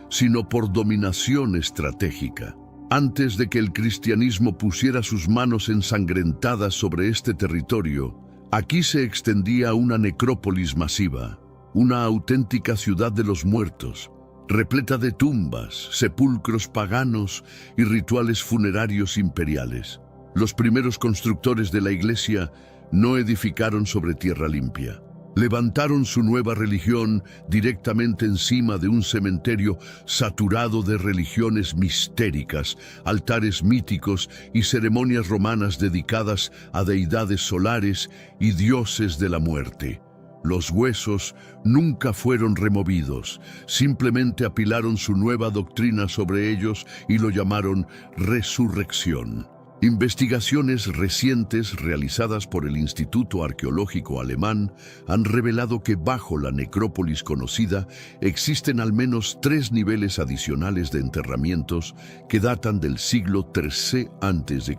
sino por dominación estratégica. Antes de que el cristianismo pusiera sus manos ensangrentadas sobre este territorio, aquí se extendía una necrópolis masiva, una auténtica ciudad de los muertos, repleta de tumbas, sepulcros paganos y rituales funerarios imperiales. Los primeros constructores de la iglesia no edificaron sobre tierra limpia. Levantaron su nueva religión directamente encima de un cementerio saturado de religiones mistéricas, altares míticos y ceremonias romanas dedicadas a deidades solares y dioses de la muerte. Los huesos nunca fueron removidos, simplemente apilaron su nueva doctrina sobre ellos y lo llamaron resurrección. Investigaciones recientes realizadas por el Instituto Arqueológico Alemán han revelado que bajo la necrópolis conocida existen al menos 3 niveles adicionales de enterramientos que datan del siglo III a.C.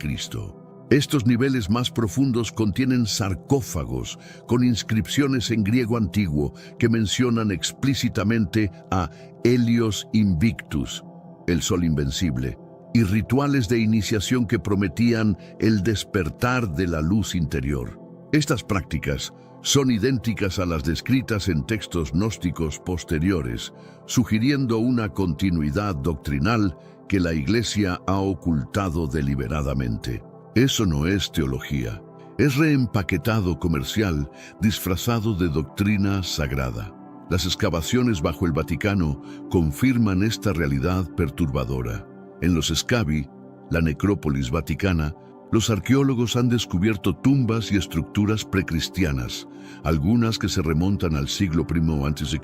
Estos niveles más profundos contienen sarcófagos con inscripciones en griego antiguo que mencionan explícitamente a Helios Invictus, el sol invencible, y rituales de iniciación que prometían el despertar de la luz interior. Estas prácticas son idénticas a las descritas en textos gnósticos posteriores, sugiriendo una continuidad doctrinal que la Iglesia ha ocultado deliberadamente. Eso no es teología, es reempaquetado comercial disfrazado de doctrina sagrada. Las excavaciones bajo el Vaticano confirman esta realidad perturbadora. En los Scavi, la necrópolis vaticana, los arqueólogos han descubierto tumbas y estructuras precristianas, algunas que se remontan al siglo I a.C.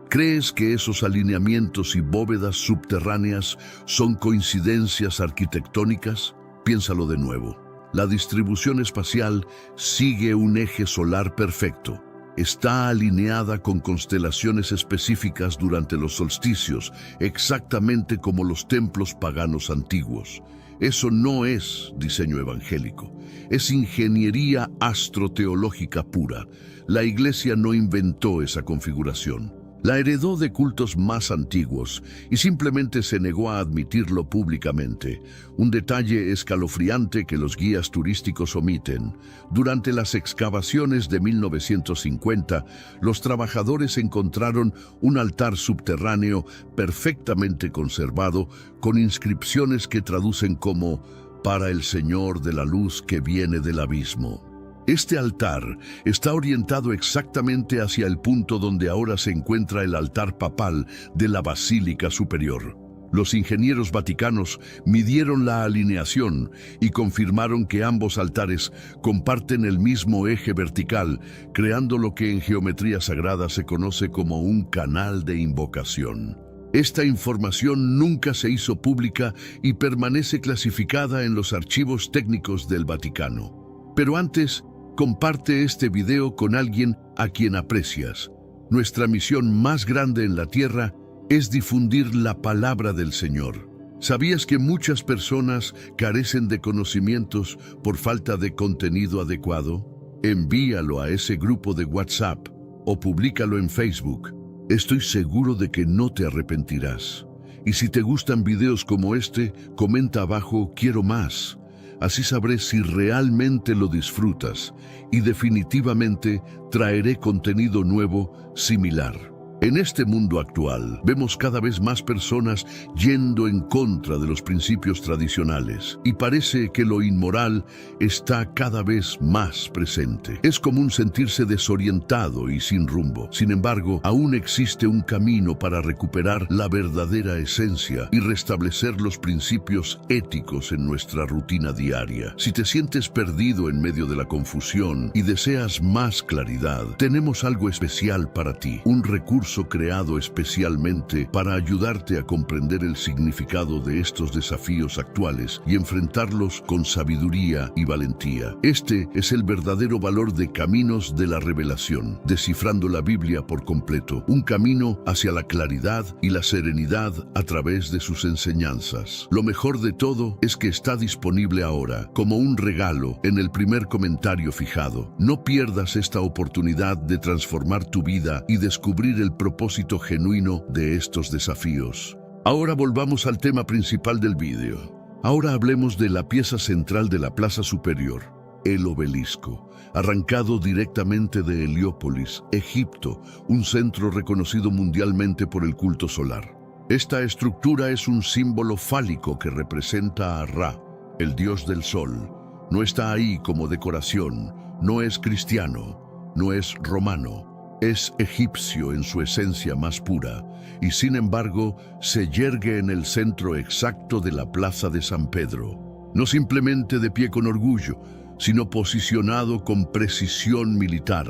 ¿Crees que esos alineamientos y bóvedas subterráneas son coincidencias arquitectónicas? Piénsalo de nuevo. La distribución espacial sigue un eje solar perfecto. Está alineada con constelaciones específicas durante los solsticios, exactamente como los templos paganos antiguos. Eso no es diseño evangélico, es ingeniería astroteológica pura. La Iglesia no inventó esa configuración. La heredó de cultos más antiguos y simplemente se negó a admitirlo públicamente, un detalle escalofriante que los guías turísticos omiten. Durante las excavaciones de 1950, los trabajadores encontraron un altar subterráneo perfectamente conservado con inscripciones que traducen como «Para el Señor de la luz que viene del abismo». Este altar está orientado exactamente hacia el punto donde ahora se encuentra el altar papal de la Basílica Superior. Los ingenieros vaticanos midieron la alineación y confirmaron que ambos altares comparten el mismo eje vertical, creando lo que en geometría sagrada se conoce como un canal de invocación. Esta información nunca se hizo pública y permanece clasificada en los archivos técnicos del Vaticano. Pero antes, comparte este video con alguien a quien aprecias. Nuestra misión más grande en la tierra es difundir la palabra del Señor. ¿Sabías que muchas personas carecen de conocimientos por falta de contenido adecuado? Envíalo a ese grupo de WhatsApp o públicalo en Facebook. Estoy seguro de que no te arrepentirás. Y si te gustan videos como este, comenta abajo "quiero más". Así sabré si realmente lo disfrutas y definitivamente traeré contenido nuevo similar. En este mundo actual, vemos cada vez más personas yendo en contra de los principios tradicionales y parece que lo inmoral está cada vez más presente. Es común sentirse desorientado y sin rumbo. Sin embargo, aún existe un camino para recuperar la verdadera esencia y restablecer los principios éticos en nuestra rutina diaria. Si te sientes perdido en medio de la confusión y deseas más claridad, tenemos algo especial para ti, un recurso creado especialmente para ayudarte a comprender el significado de estos desafíos actuales y enfrentarlos con sabiduría y valentía. Este es el verdadero valor de Caminos de la Revelación, descifrando la Biblia por completo, un camino hacia la claridad y la serenidad a través de sus enseñanzas. Lo mejor de todo es que está disponible ahora, como un regalo, en el primer comentario fijado. No pierdas esta oportunidad de transformar tu vida y descubrir el propósito genuino de estos desafíos. Ahora volvamos al tema principal del vídeo. Ahora hablemos de la pieza central de la Plaza Superior, el obelisco, arrancado directamente de Heliópolis, Egipto, un centro reconocido mundialmente por el culto solar. Esta estructura es un símbolo fálico que representa a Ra, el dios del sol. No está ahí como decoración, no es cristiano, no es romano. Es egipcio en su esencia más pura y sin embargo se yergue en el centro exacto de la Plaza de San Pedro, no simplemente de pie con orgullo, sino posicionado con precisión militar,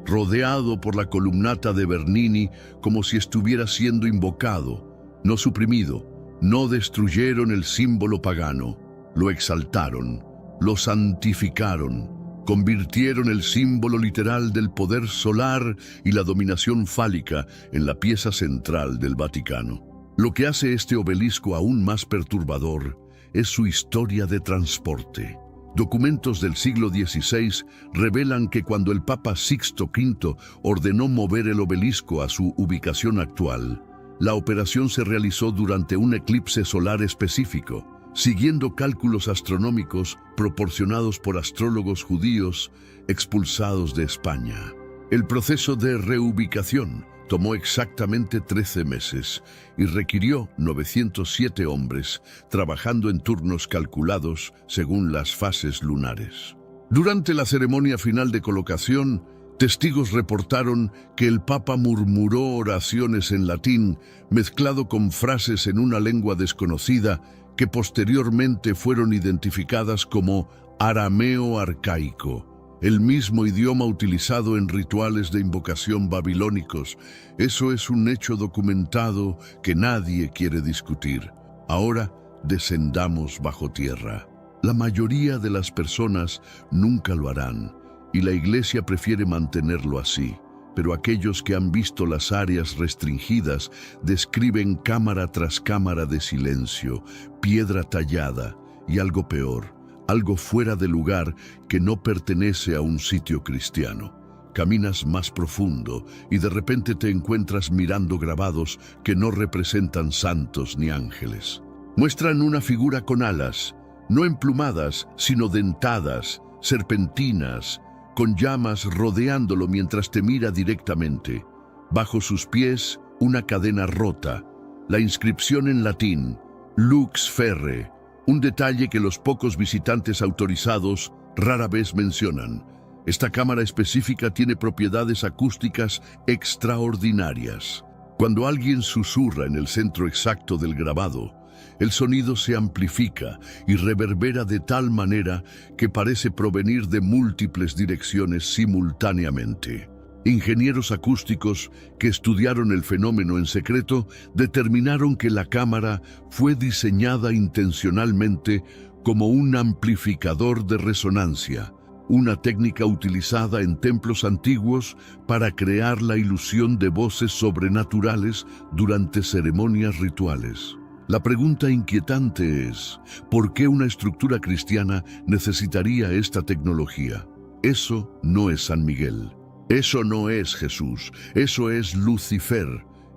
rodeado por la columnata de Bernini como si estuviera siendo invocado, no suprimido. No destruyeron el símbolo pagano, lo exaltaron, lo santificaron. Convirtieron el símbolo literal del poder solar y la dominación fálica en la pieza central del Vaticano. Lo que hace este obelisco aún más perturbador es su historia de transporte. Documentos del siglo XVI revelan que cuando el Papa Sixto V ordenó mover el obelisco a su ubicación actual, la operación se realizó durante un eclipse solar específico, siguiendo cálculos astronómicos proporcionados por astrólogos judíos expulsados de España. El proceso de reubicación tomó exactamente 13 meses y requirió 907 hombres, trabajando en turnos calculados según las fases lunares. Durante la ceremonia final de colocación, testigos reportaron que el Papa murmuró oraciones en latín mezclado con frases en una lengua desconocida que posteriormente fueron identificadas como arameo arcaico, el mismo idioma utilizado en rituales de invocación babilónicos. Eso es un hecho documentado que nadie quiere discutir. Ahora descendamos bajo tierra. La mayoría de las personas nunca lo harán, y la Iglesia prefiere mantenerlo así. Pero aquellos que han visto las áreas restringidas describen cámara tras cámara de silencio, piedra tallada y algo peor, algo fuera de lugar que no pertenece a un sitio cristiano. Caminas más profundo y de repente te encuentras mirando grabados que no representan santos ni ángeles. Muestran una figura con alas, no emplumadas, sino dentadas, serpentinas, con llamas rodeándolo mientras te mira directamente. Bajo sus pies, una cadena rota, la inscripción en latín, Lux Ferre, un detalle que los pocos visitantes autorizados rara vez mencionan. Esta cámara específica tiene propiedades acústicas extraordinarias. Cuando alguien susurra en el centro exacto del grabado, el sonido se amplifica y reverbera de tal manera que parece provenir de múltiples direcciones simultáneamente. Ingenieros acústicos que estudiaron el fenómeno en secreto determinaron que la cámara fue diseñada intencionalmente como un amplificador de resonancia, una técnica utilizada en templos antiguos para crear la ilusión de voces sobrenaturales durante ceremonias rituales. La pregunta inquietante es, ¿por qué una estructura cristiana necesitaría esta tecnología? Eso no es San Miguel. Eso no es Jesús. Eso es Lucifer.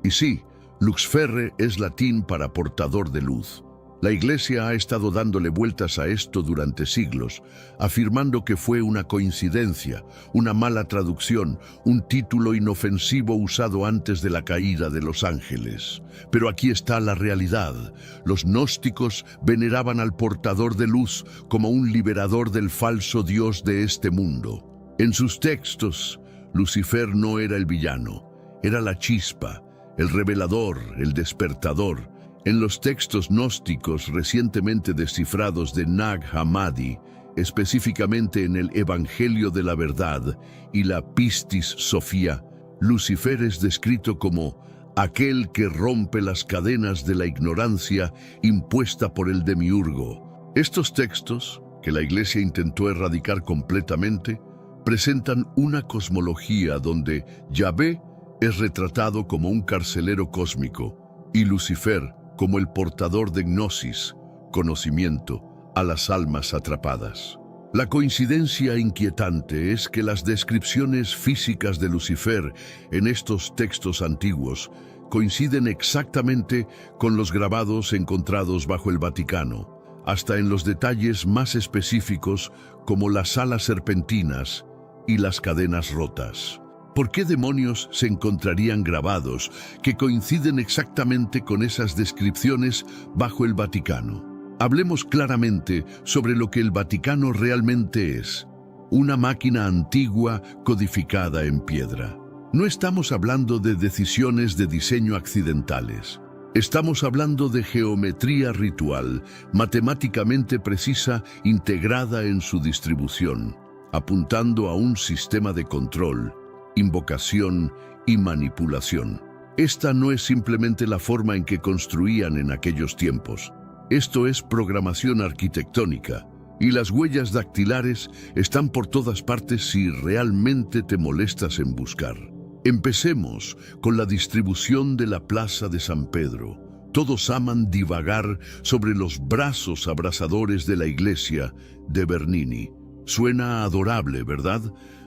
Y sí, Luxferre es latín para portador de luz. La Iglesia ha estado dándole vueltas a esto durante siglos, afirmando que fue una coincidencia, una mala traducción, un título inofensivo usado antes de la caída de los ángeles. Pero aquí está la realidad. Los gnósticos veneraban al portador de luz como un liberador del falso Dios de este mundo. En sus textos, Lucifer no era el villano, era la chispa, el revelador, el despertador. En los textos gnósticos recientemente descifrados de Nag Hammadi, específicamente en el Evangelio de la Verdad y la Pistis Sophia, Lucifer es descrito como aquel que rompe las cadenas de la ignorancia impuesta por el demiurgo. Estos textos, que la Iglesia intentó erradicar completamente, presentan una cosmología donde Yahvé es retratado como un carcelero cósmico y Lucifer como el portador de gnosis, conocimiento, a las almas atrapadas. La coincidencia inquietante es que las descripciones físicas de Lucifer en estos textos antiguos coinciden exactamente con los grabados encontrados bajo el Vaticano, hasta en los detalles más específicos como las alas serpentinas y las cadenas rotas. ¿Por qué demonios se encontrarían grabados que coinciden exactamente con esas descripciones bajo el Vaticano? Hablemos claramente sobre lo que el Vaticano realmente es: una máquina antigua codificada en piedra. No estamos hablando de decisiones de diseño accidentales. Estamos hablando de geometría ritual, matemáticamente precisa, integrada en su distribución, apuntando a un sistema de control, invocación y manipulación. Esta no es simplemente la forma en que construían en aquellos tiempos. Esto es programación arquitectónica, y las huellas dactilares están por todas partes si realmente te molestas en buscar. Empecemos con la distribución de la Plaza de San Pedro. Todos aman divagar sobre los brazos abrasadores de la iglesia de Bernini. Suena adorable, ¿verdad?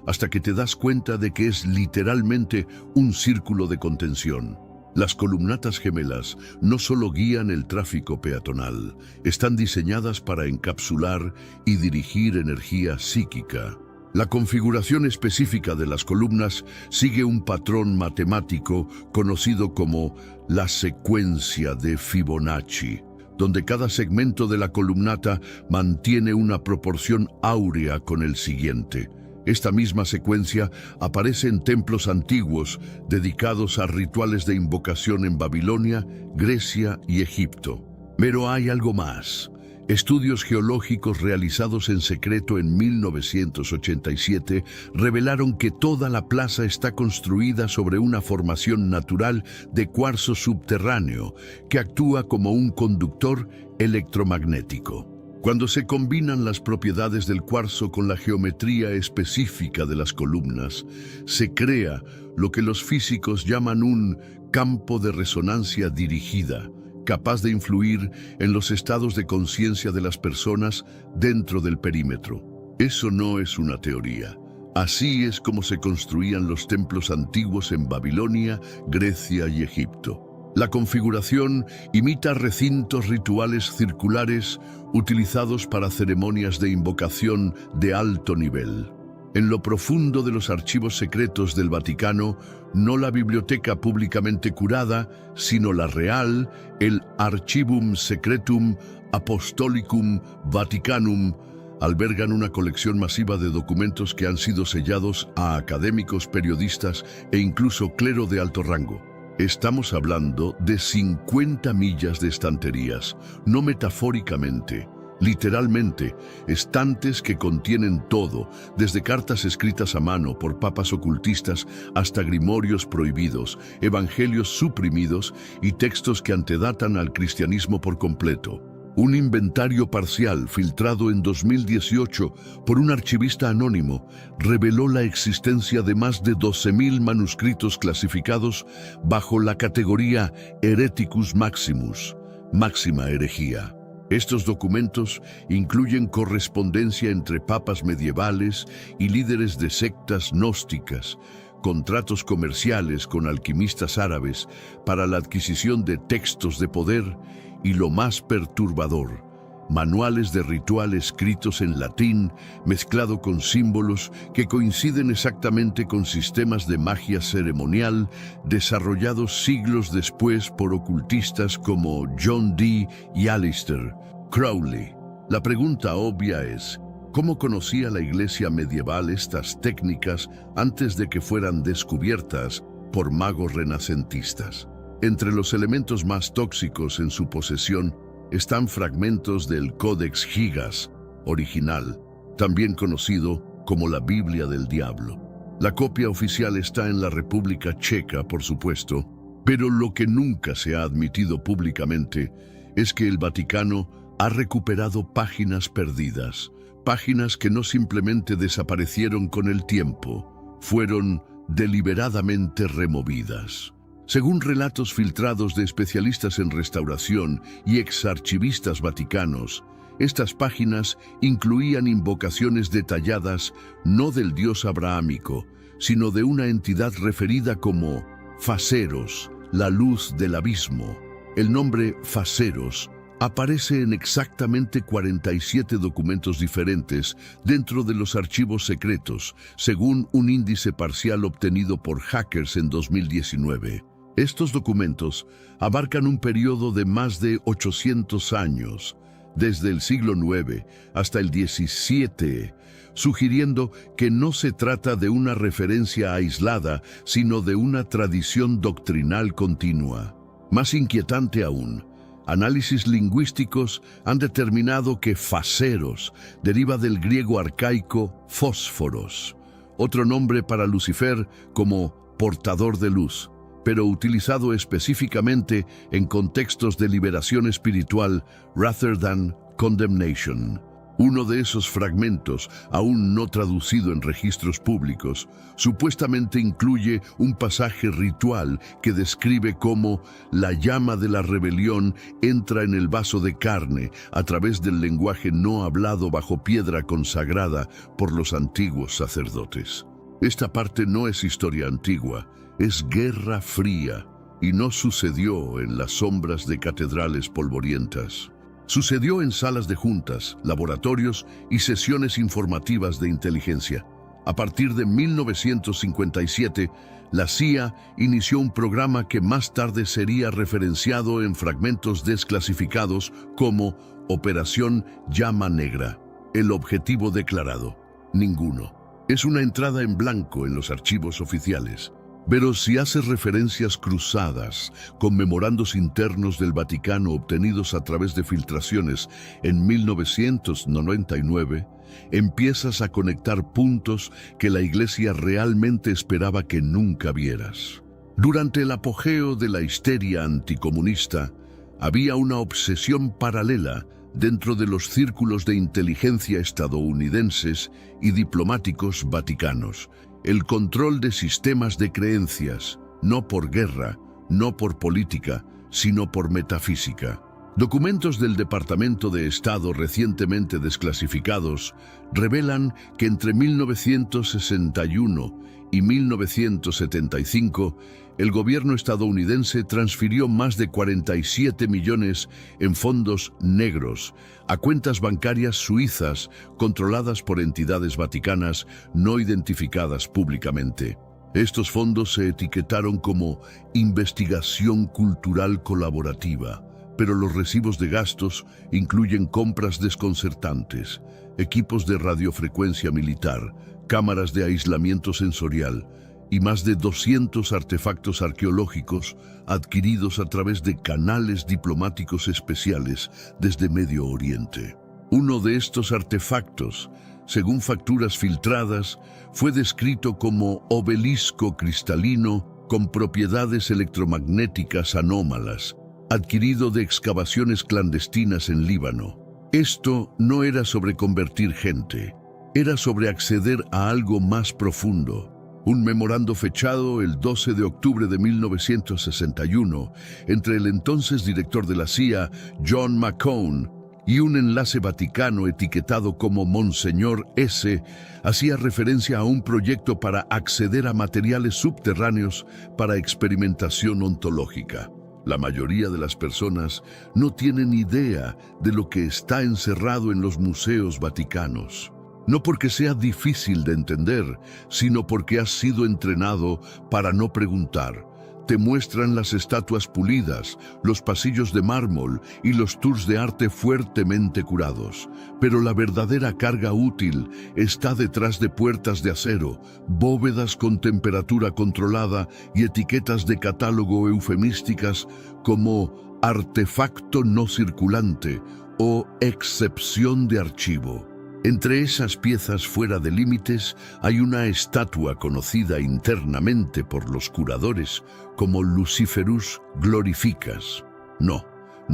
Hasta que te das cuenta de que es literalmente un círculo de contención. Las columnatas gemelas no solo guían el tráfico peatonal, están diseñadas para encapsular y dirigir energía psíquica. La configuración específica de las columnas sigue un patrón matemático conocido como la secuencia de Fibonacci, donde cada segmento de la columnata mantiene una proporción áurea con el siguiente. Esta misma secuencia aparece en templos antiguos dedicados a rituales de invocación en Babilonia, Grecia y Egipto. Pero hay algo más. Estudios geológicos realizados en secreto en 1987 revelaron que toda la plaza está construida sobre una formación natural de cuarzo subterráneo que actúa como un conductor electromagnético. Cuando se combinan las propiedades del cuarzo con la geometría específica de las columnas, se crea lo que los físicos llaman un campo de resonancia dirigida, capaz de influir en los estados de conciencia de las personas dentro del perímetro. Eso no es una teoría. Así es como se construían los templos antiguos en Babilonia, Grecia y Egipto. La configuración imita recintos rituales circulares utilizados para ceremonias de invocación de alto nivel. En lo profundo de los archivos secretos del Vaticano, no la biblioteca públicamente curada, sino la real, el Archivum Secretum Apostolicum Vaticanum, albergan una colección masiva de documentos que han sido sellados a académicos, periodistas e incluso clero de alto rango. Estamos hablando de 50 millas de estanterías, no metafóricamente, literalmente, estantes que contienen todo, desde cartas escritas a mano por papas ocultistas hasta grimorios prohibidos, evangelios suprimidos y textos que antedatan al cristianismo por completo. Un inventario parcial filtrado en 2018 por un archivista anónimo reveló la existencia de más de 12.000 manuscritos clasificados bajo la categoría Hereticus Maximus, máxima herejía. Estos documentos incluyen correspondencia entre papas medievales y líderes de sectas gnósticas, contratos comerciales con alquimistas árabes para la adquisición de textos de poder y, lo más perturbador, manuales de ritual escritos en latín mezclado con símbolos que coinciden exactamente con sistemas de magia ceremonial desarrollados siglos después por ocultistas como John Dee y Aleister Crowley. La pregunta obvia es: ¿cómo conocía la Iglesia medieval estas técnicas antes de que fueran descubiertas por magos renacentistas? Entre los elementos más tóxicos en su posesión están fragmentos del Codex Gigas original, también conocido como la Biblia del Diablo. La copia oficial está en la República Checa, por supuesto, pero lo que nunca se ha admitido públicamente es que el Vaticano ha recuperado páginas perdidas, páginas que no simplemente desaparecieron con el tiempo, fueron deliberadamente removidas. Según relatos filtrados de especialistas en restauración y exarchivistas vaticanos, estas páginas incluían invocaciones detalladas no del dios abrahámico, sino de una entidad referida como Phaseros, la luz del abismo. El nombre Phaseros aparece en exactamente 47 documentos diferentes dentro de los archivos secretos, según un índice parcial obtenido por hackers en 2019. Estos documentos abarcan un periodo de más de 800 años, desde el siglo IX hasta el XVII, sugiriendo que no se trata de una referencia aislada, sino de una tradición doctrinal continua. Más inquietante aún, análisis lingüísticos han determinado que Phaseros deriva del griego arcaico fósforos, otro nombre para Lucifer como portador de luz, pero utilizado específicamente en contextos de liberación espiritual rather than condemnation. Uno de esos fragmentos, aún no traducido en registros públicos, supuestamente incluye un pasaje ritual que describe cómo la llama de la rebelión entra en el vaso de carne a través del lenguaje no hablado bajo piedra consagrada por los antiguos sacerdotes. Esta parte no es historia antigua, es Guerra Fría, y no sucedió en las sombras de catedrales polvorientas. Sucedió en salas de juntas, laboratorios y sesiones informativas de inteligencia. A partir de 1957, la CIA inició un programa que más tarde sería referenciado en fragmentos desclasificados como Operación Llama Negra. El objetivo declarado: ninguno. Es una entrada en blanco en los archivos oficiales. Pero si haces referencias cruzadas con memorandos internos del Vaticano obtenidos a través de filtraciones en 1999, empiezas a conectar puntos que la Iglesia realmente esperaba que nunca vieras. Durante el apogeo de la histeria anticomunista, había una obsesión paralela dentro de los círculos de inteligencia estadounidenses y diplomáticos vaticanos: el control de sistemas de creencias, no por guerra, no por política, sino por metafísica. Documentos del Departamento de Estado recientemente desclasificados revelan que entre 1961 y 1975, el gobierno estadounidense transfirió más de 47 millones en fondos negros a cuentas bancarias suizas controladas por entidades vaticanas no identificadas públicamente. Estos fondos se etiquetaron como investigación cultural colaborativa, pero los recibos de gastos incluyen compras desconcertantes, equipos de radiofrecuencia militar, cámaras de aislamiento sensorial y más de 200 artefactos arqueológicos adquiridos a través de canales diplomáticos especiales desde Medio Oriente. Uno de estos artefactos, según facturas filtradas, fue descrito como obelisco cristalino con propiedades electromagnéticas anómalas, adquirido de excavaciones clandestinas en Líbano. Esto no era sobre convertir gente, era sobre acceder a algo más profundo. Un memorando fechado el 12 de octubre de 1961 entre el entonces director de la CIA, John McCone, y un enlace vaticano etiquetado como Monseñor S. hacía referencia a un proyecto para acceder a materiales subterráneos para experimentación ontológica. La mayoría de las personas no tienen idea de lo que está encerrado en los museos vaticanos. No porque sea difícil de entender, sino porque has sido entrenado para no preguntar. Te muestran las estatuas pulidas, los pasillos de mármol y los tours de arte fuertemente curados. Pero la verdadera carga útil está detrás de puertas de acero, bóvedas con temperatura controlada y etiquetas de catálogo eufemísticas como artefacto no circulante o excepción de archivo. Entre esas piezas fuera de límites hay una estatua conocida internamente por los curadores como Luciferus Glorificas. No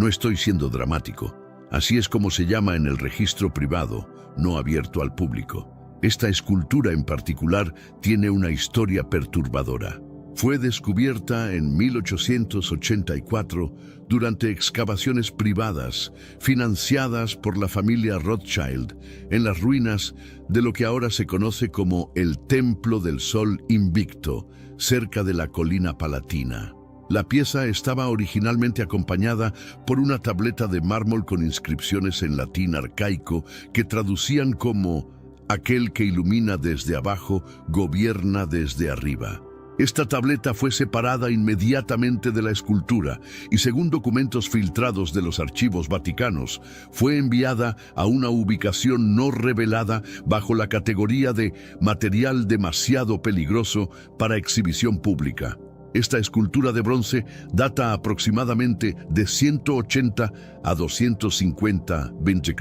estoy siendo dramático. Así es como se llama en el registro privado, no abierto al público. Esta escultura en particular tiene una historia perturbadora. Fue descubierta en 1884 durante excavaciones privadas financiadas por la familia Rothschild en las ruinas de lo que ahora se conoce como el Templo del Sol Invicto, cerca de la colina Palatina. La pieza estaba originalmente acompañada por una tableta de mármol con inscripciones en latín arcaico que traducían como «Aquel que ilumina desde abajo, gobierna desde arriba». Esta tableta fue separada inmediatamente de la escultura y, según documentos filtrados de los archivos vaticanos, fue enviada a una ubicación no revelada bajo la categoría de material demasiado peligroso para exhibición pública. Esta escultura de bronce data aproximadamente de 180 a 250 b.C.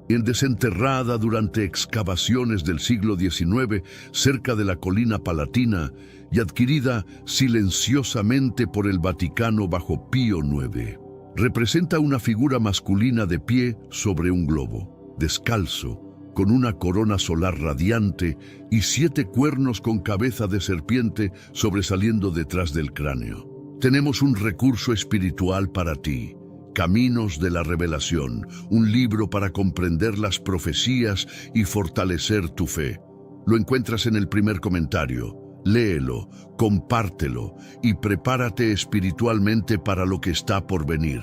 Desenterrada durante excavaciones del siglo XIX cerca de la colina Palatina y adquirida silenciosamente por el Vaticano bajo Pío IX. Representa una figura masculina de pie sobre un globo, descalzo, con una corona solar radiante y 7 cuernos con cabeza de serpiente sobresaliendo detrás del cráneo. Tenemos un recurso espiritual para ti. Caminos de la Revelación, un libro para comprender las profecías y fortalecer tu fe. Lo encuentras en el primer comentario. Léelo, compártelo y prepárate espiritualmente para lo que está por venir.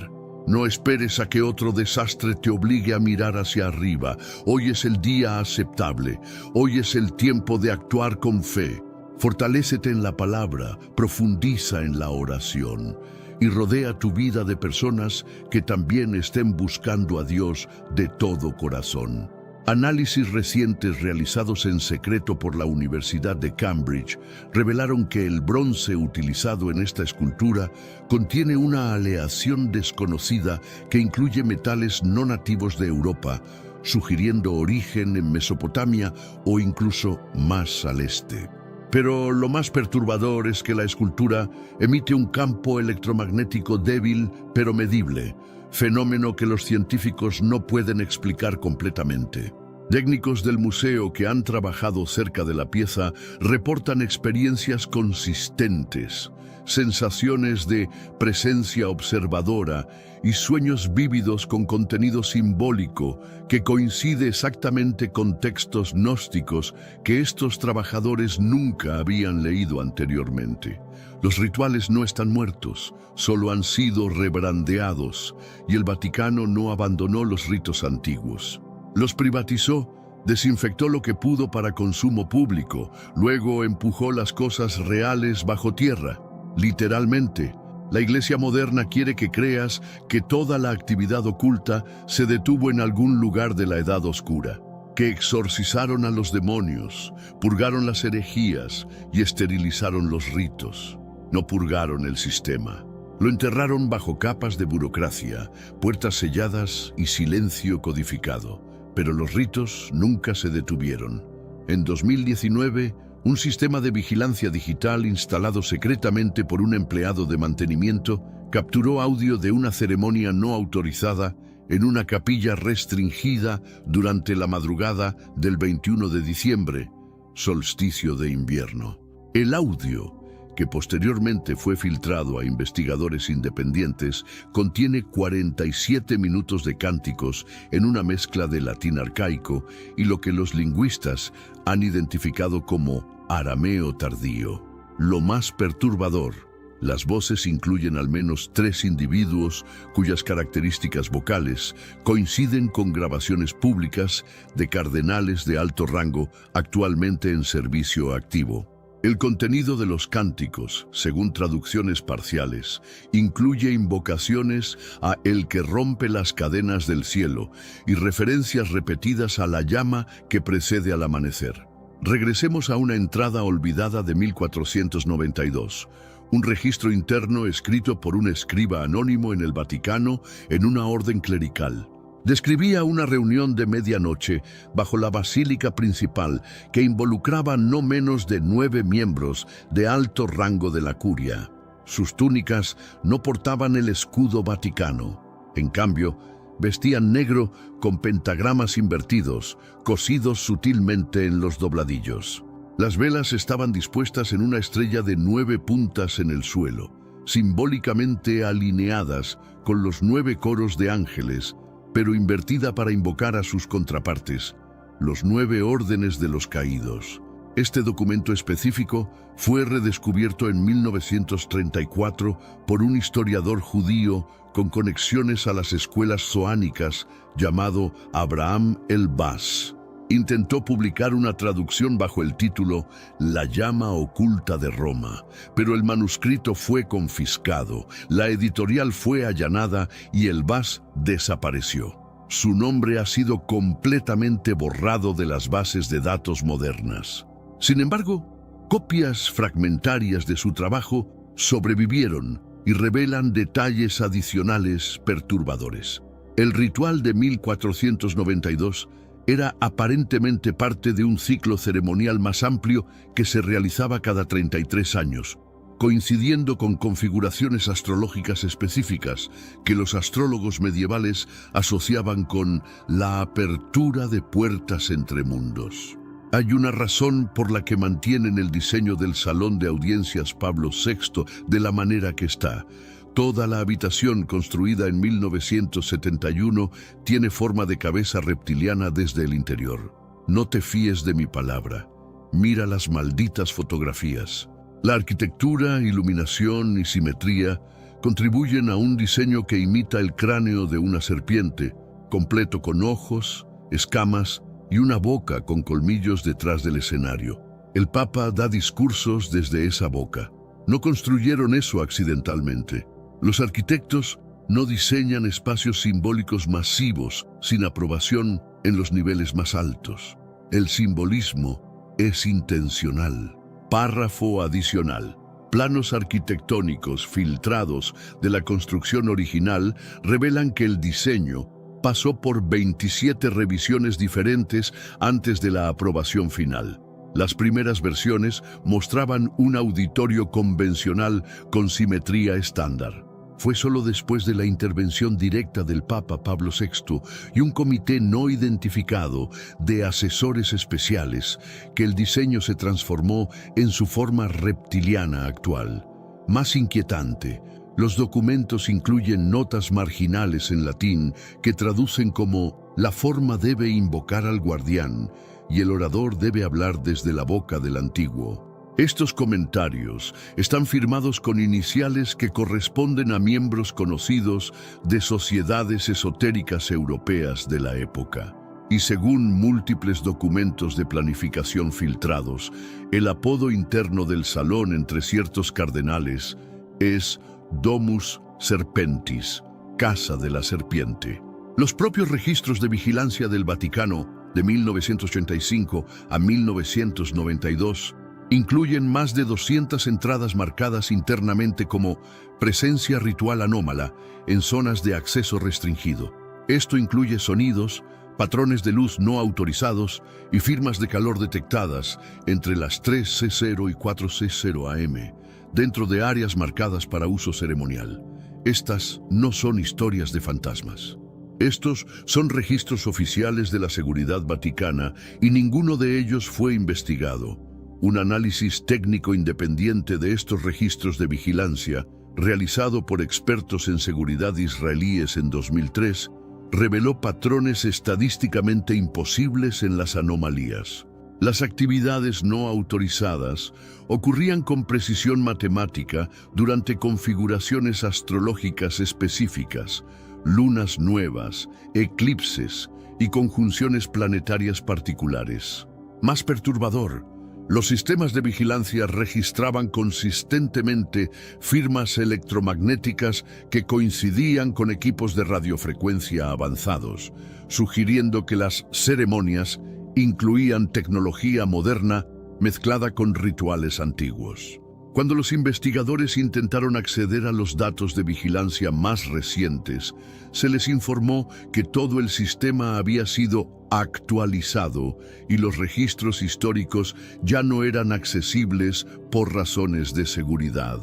No esperes a que otro desastre te obligue a mirar hacia arriba. Hoy es el día aceptable. Hoy es el tiempo de actuar con fe. Fortalécete en la palabra, profundiza en la oración y rodea tu vida de personas que también estén buscando a Dios de todo corazón. Análisis recientes realizados en secreto por la Universidad de Cambridge revelaron que el bronce utilizado en esta escultura contiene una aleación desconocida que incluye metales no nativos de Europa, sugiriendo origen en Mesopotamia o incluso más al este. Pero lo más perturbador es que la escultura emite un campo electromagnético débil pero medible, fenómeno que los científicos no pueden explicar completamente. Técnicos del museo que han trabajado cerca de la pieza reportan experiencias consistentes, sensaciones de presencia observadora y sueños vívidos con contenido simbólico que coincide exactamente con textos gnósticos que estos trabajadores nunca habían leído anteriormente. Los rituales no están muertos, solo han sido rebrandeados, y el Vaticano no abandonó los ritos antiguos. Los privatizó, desinfectó lo que pudo para consumo público, luego empujó las cosas reales bajo tierra. Literalmente, La Iglesia moderna quiere que creas que toda la actividad oculta se detuvo en algún lugar de la Edad Oscura, que exorcizaron a los demonios, purgaron las herejías y esterilizaron los ritos. No purgaron el sistema. Lo enterraron bajo capas de burocracia, puertas selladas y silencio codificado. Pero los ritos nunca se detuvieron. En 2019, un sistema de vigilancia digital instalado secretamente por un empleado de mantenimiento capturó audio de una ceremonia no autorizada en una capilla restringida durante la madrugada del 21 de diciembre, solsticio de invierno. El audio, que posteriormente fue filtrado a investigadores independientes, contiene 47 minutos de cánticos en una mezcla de latín arcaico y lo que los lingüistas han identificado como arameo tardío. Lo más perturbador, las voces incluyen al menos 3 individuos cuyas características vocales coinciden con grabaciones públicas de cardenales de alto rango actualmente en servicio activo. El contenido de los cánticos, según traducciones parciales, incluye invocaciones a El que rompe las cadenas del cielo y referencias repetidas a la llama que precede al amanecer. Regresemos a una entrada olvidada de 1492, un registro interno escrito por un escriba anónimo en el Vaticano en una orden clerical. Describía una reunión de medianoche bajo la basílica principal que involucraba no menos de 9 miembros de alto rango de la curia. Sus túnicas no portaban el escudo vaticano. En cambio, vestían negro con pentagramas invertidos, cosidos sutilmente en los dobladillos. Las velas estaban dispuestas en una estrella de 9 puntas en el suelo, simbólicamente alineadas con los 9 coros de ángeles, pero invertida para invocar a sus contrapartes, los 9 órdenes de los caídos. Este documento específico fue redescubierto en 1934 por un historiador judío con conexiones a las escuelas zoánicas llamado Abraham Elbaz. Intentó publicar una traducción bajo el título La llama oculta de Roma, pero el manuscrito fue confiscado, la editorial fue allanada y Elbaz desapareció. Su nombre ha sido completamente borrado de las bases de datos modernas. Sin embargo, copias fragmentarias de su trabajo sobrevivieron y revelan detalles adicionales perturbadores. El ritual de 1492 era aparentemente parte de un ciclo ceremonial más amplio que se realizaba cada 33 años, coincidiendo con configuraciones astrológicas específicas que los astrólogos medievales asociaban con la apertura de puertas entre mundos. Hay una razón por la que mantienen el diseño del Salón de Audiencias Pablo VI de la manera que está. Toda la habitación, construida en 1971, tiene forma de cabeza reptiliana desde el interior. No te fíes de mi palabra. Mira las malditas fotografías. La arquitectura, iluminación y simetría contribuyen a un diseño que imita el cráneo de una serpiente, completo con ojos, escamas y una boca con colmillos detrás del escenario. El Papa da discursos desde esa boca. No construyeron eso accidentalmente. Los arquitectos no diseñan espacios simbólicos masivos sin aprobación en los niveles más altos. El simbolismo es intencional. Párrafo adicional. Planos arquitectónicos filtrados de la construcción original revelan que el diseño pasó por 27 revisiones diferentes antes de la aprobación final. Las primeras versiones mostraban un auditorio convencional con simetría estándar. Fue solo después de la intervención directa del Papa Pablo VI y un comité no identificado de asesores especiales que el diseño se transformó en su forma reptiliana actual. Más inquietante, los documentos incluyen notas marginales en latín que traducen como «la forma debe invocar al guardián» y el orador debe hablar desde la boca del antiguo. Estos comentarios están firmados con iniciales que corresponden a miembros conocidos de sociedades esotéricas europeas de la época. Y según múltiples documentos de planificación filtrados, el apodo interno del salón entre ciertos cardenales es Domus Serpentis, Casa de la Serpiente. Los propios registros de vigilancia del Vaticano de 1985 a 1992 incluyen más de 200 entradas marcadas internamente como presencia ritual anómala en zonas de acceso restringido. Esto incluye sonidos, patrones de luz no autorizados y firmas de calor detectadas entre las 3:00 y 4:00 am, dentro de áreas marcadas para uso ceremonial. Estas no son historias de fantasmas. Estos son registros oficiales de la seguridad vaticana y ninguno de ellos fue investigado. Un análisis técnico independiente de estos registros de vigilancia, realizado por expertos en seguridad israelíes en 2003, reveló patrones estadísticamente imposibles en las anomalías. Las actividades no autorizadas ocurrían con precisión matemática durante configuraciones astrológicas específicas, lunas nuevas, eclipses y conjunciones planetarias particulares. Más perturbador, los sistemas de vigilancia registraban consistentemente firmas electromagnéticas que coincidían con equipos de radiofrecuencia avanzados, sugiriendo que las ceremonias incluían tecnología moderna mezclada con rituales antiguos. Cuando los investigadores intentaron acceder a los datos de vigilancia más recientes, se les informó que todo el sistema había sido actualizado y los registros históricos ya no eran accesibles por razones de seguridad.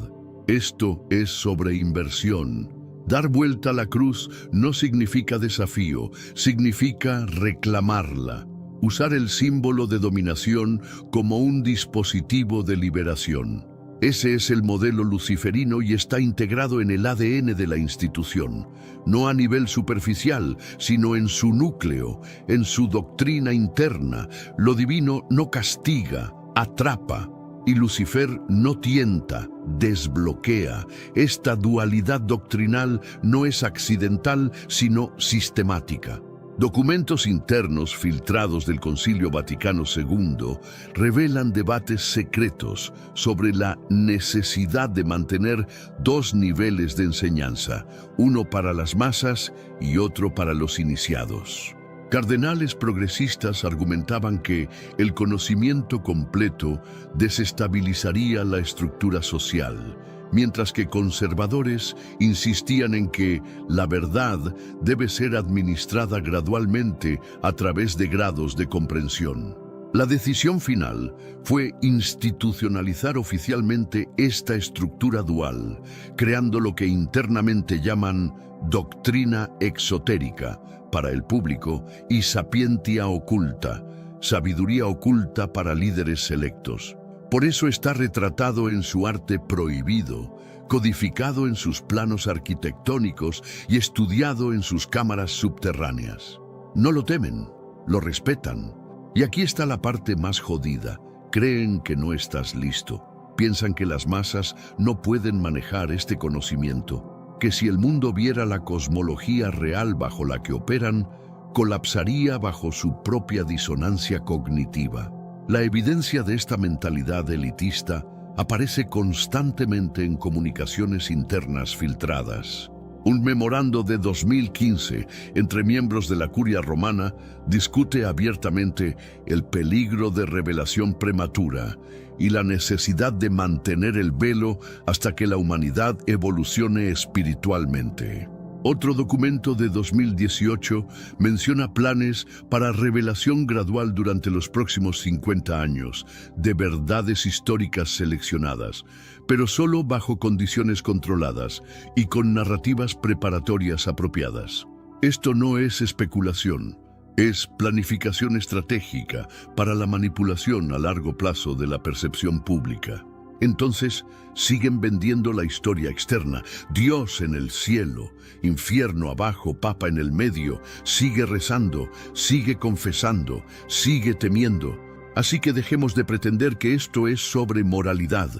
Esto es sobreinversión. Dar vuelta a la cruz no significa desafío, significa reclamarla. Usar el símbolo de dominación como un dispositivo de liberación. Ese es el modelo luciferino y está integrado en el ADN de la institución, no a nivel superficial, sino en su núcleo, en su doctrina interna. Lo divino no castiga, atrapa, y Lucifer no tienta, desbloquea. Esta dualidad doctrinal no es accidental, sino sistemática. Documentos internos filtrados del Concilio Vaticano II revelan debates secretos sobre la necesidad de mantener dos niveles de enseñanza, uno para las masas y otro para los iniciados. Cardenales progresistas argumentaban que el conocimiento completo desestabilizaría la estructura social, mientras que conservadores insistían en que la verdad debe ser administrada gradualmente a través de grados de comprensión. La decisión final fue institucionalizar oficialmente esta estructura dual, creando lo que internamente llaman doctrina exotérica para el público y sapientia oculta, sabiduría oculta para líderes selectos. Por eso está retratado en su arte prohibido, codificado en sus planos arquitectónicos y estudiado en sus cámaras subterráneas. No lo temen, lo respetan. Y aquí está la parte más jodida. Creen que no estás listo. Piensan que las masas no pueden manejar este conocimiento, que si el mundo viera la cosmología real bajo la que operan, colapsaría bajo su propia disonancia cognitiva. La evidencia de esta mentalidad elitista aparece constantemente en comunicaciones internas filtradas. Un memorando de 2015 entre miembros de la Curia Romana discute abiertamente el peligro de revelación prematura y la necesidad de mantener el velo hasta que la humanidad evolucione espiritualmente. Otro documento de 2018 menciona planes para revelación gradual durante los próximos 50 años de verdades históricas seleccionadas, pero solo bajo condiciones controladas y con narrativas preparatorias apropiadas. Esto no es especulación, es planificación estratégica para la manipulación a largo plazo de la percepción pública. Entonces, siguen vendiendo la historia externa. Dios en el cielo, infierno abajo, papa en el medio. Sigue rezando, sigue confesando, sigue temiendo. Así que dejemos de pretender que esto es sobre moralidad.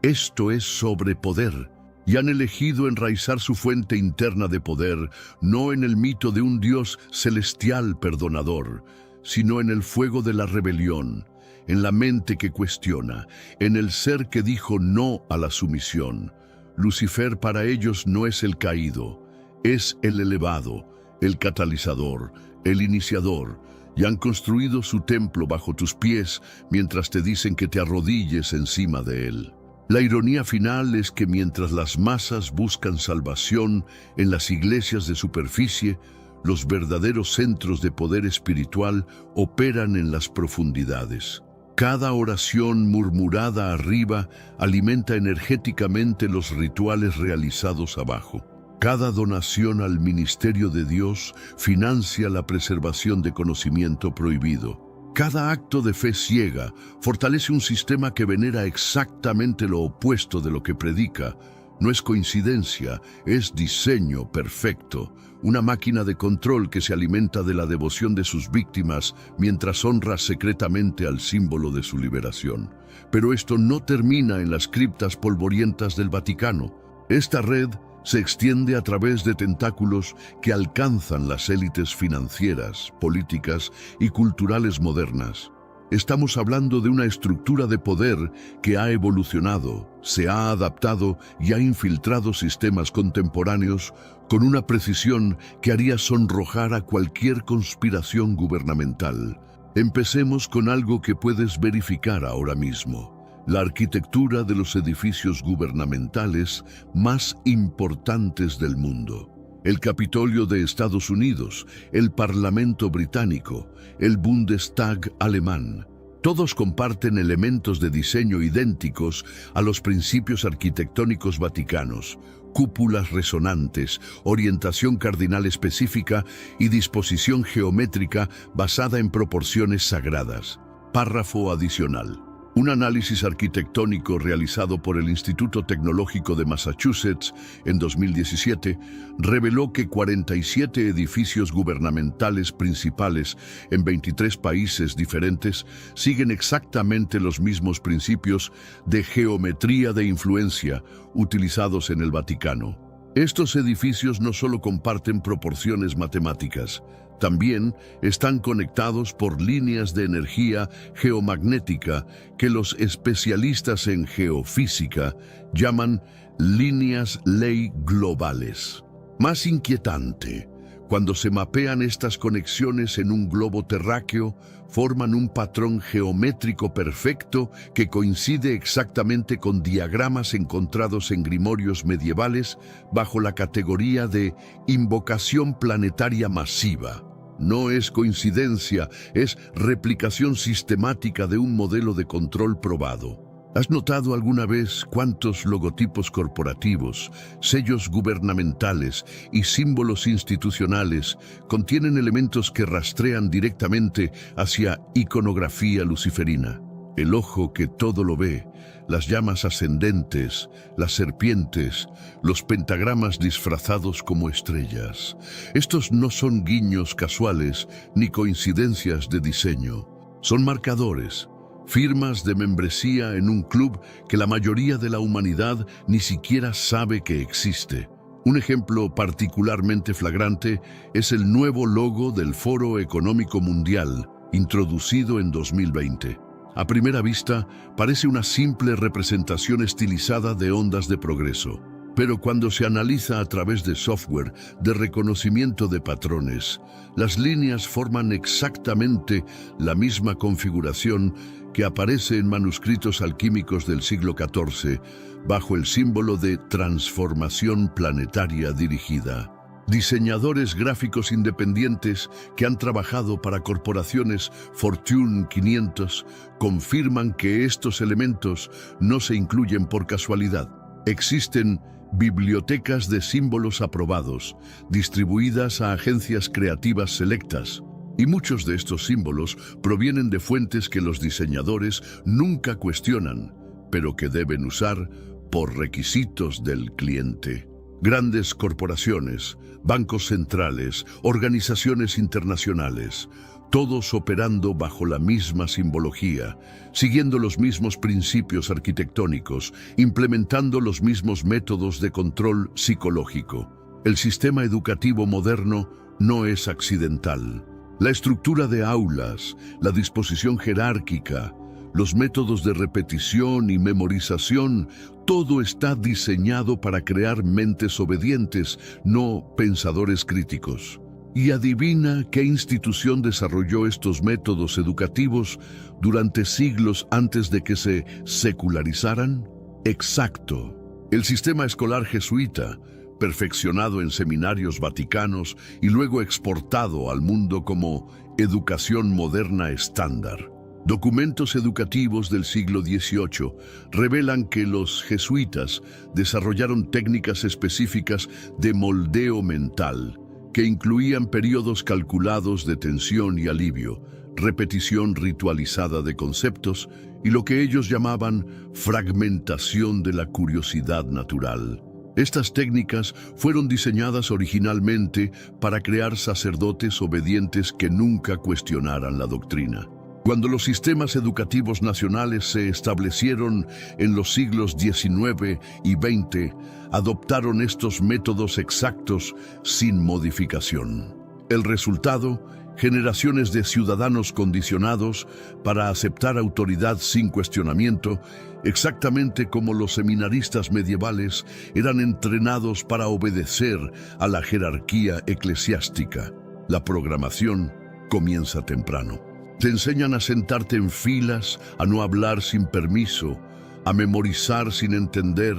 Esto es sobre poder. Y han elegido enraizar su fuente interna de poder, no en el mito de un Dios celestial perdonador, sino en el fuego de la rebelión, en la mente que cuestiona, en el ser que dijo no a la sumisión. Lucifer para ellos no es el caído, es el elevado, el catalizador, el iniciador, y han construido su templo bajo tus pies mientras te dicen que te arrodilles encima de él. La ironía final es que mientras las masas buscan salvación en las iglesias de superficie, los verdaderos centros de poder espiritual operan en las profundidades. Cada oración murmurada arriba alimenta energéticamente los rituales realizados abajo. Cada donación al ministerio de Dios financia la preservación de conocimiento prohibido. Cada acto de fe ciega fortalece un sistema que venera exactamente lo opuesto de lo que predica. No es coincidencia, es diseño perfecto. Una máquina de control que se alimenta de la devoción de sus víctimas mientras honra secretamente al símbolo de su liberación. Pero esto no termina en las criptas polvorientas del Vaticano. Esta red se extiende a través de tentáculos que alcanzan las élites financieras, políticas y culturales modernas. Estamos hablando de una estructura de poder que ha evolucionado, se ha adaptado y ha infiltrado sistemas contemporáneos con una precisión que haría sonrojar a cualquier conspiración gubernamental. Empecemos con algo que puedes verificar ahora mismo: la arquitectura de los edificios gubernamentales más importantes del mundo. El Capitolio de Estados Unidos, el Parlamento británico, el Bundestag alemán. Todos comparten elementos de diseño idénticos a los principios arquitectónicos vaticanos: cúpulas resonantes, orientación cardinal específica y disposición geométrica basada en proporciones sagradas. Párrafo adicional. Un análisis arquitectónico realizado por el Instituto Tecnológico de Massachusetts en 2017 reveló que 47 edificios gubernamentales principales en 23 países diferentes siguen exactamente los mismos principios de geometría de influencia utilizados en el Vaticano. Estos edificios no solo comparten proporciones matemáticas, también están conectados por líneas de energía geomagnética que los especialistas en geofísica llaman líneas ley globales. Más inquietante, cuando se mapean estas conexiones en un globo terráqueo, forman un patrón geométrico perfecto que coincide exactamente con diagramas encontrados en grimorios medievales bajo la categoría de invocación planetaria masiva. No es coincidencia, es replicación sistemática de un modelo de control probado. ¿Has notado alguna vez cuántos logotipos corporativos, sellos gubernamentales y símbolos institucionales contienen elementos que rastrean directamente hacia iconografía luciferina? El ojo que todo lo ve, las llamas ascendentes, las serpientes, los pentagramas disfrazados como estrellas. Estos no son guiños casuales ni coincidencias de diseño. Son marcadores, firmas de membresía en un club que la mayoría de la humanidad ni siquiera sabe que existe. Un ejemplo particularmente flagrante es el nuevo logo del Foro Económico Mundial, introducido en 2020. A primera vista, parece una simple representación estilizada de ondas de progreso, pero cuando se analiza a través de software de reconocimiento de patrones, las líneas forman exactamente la misma configuración que aparece en manuscritos alquímicos del siglo XIV, bajo el símbolo de transformación planetaria dirigida. Diseñadores gráficos independientes que han trabajado para corporaciones Fortune 500 confirman que estos elementos no se incluyen por casualidad. Existen bibliotecas de símbolos aprobados, distribuidas a agencias creativas selectas, y muchos de estos símbolos provienen de fuentes que los diseñadores nunca cuestionan, pero que deben usar por requisitos del cliente. Grandes corporaciones, bancos centrales, organizaciones internacionales, todos operando bajo la misma simbología, siguiendo los mismos principios arquitectónicos, implementando los mismos métodos de control psicológico. El sistema educativo moderno no es accidental. La estructura de aulas, la disposición jerárquica, los métodos de repetición y memorización, todo está diseñado para crear mentes obedientes, no pensadores críticos. Y adivina qué institución desarrolló estos métodos educativos durante siglos antes de que se secularizaran. Exacto, el sistema escolar jesuita, perfeccionado en seminarios vaticanos y luego exportado al mundo como educación moderna estándar. Documentos educativos del siglo XVIII revelan que los jesuitas desarrollaron técnicas específicas de moldeo mental, que incluían periodos calculados de tensión y alivio, repetición ritualizada de conceptos y lo que ellos llamaban fragmentación de la curiosidad natural. Estas técnicas fueron diseñadas originalmente para crear sacerdotes obedientes que nunca cuestionaran la doctrina. Cuando los sistemas educativos nacionales se establecieron en los siglos XIX y XX, adoptaron estos métodos exactos sin modificación. El resultado, generaciones de ciudadanos condicionados para aceptar autoridad sin cuestionamiento, exactamente como los seminaristas medievales eran entrenados para obedecer a la jerarquía eclesiástica. La programación comienza temprano. Te enseñan a sentarte en filas, a no hablar sin permiso, a memorizar sin entender,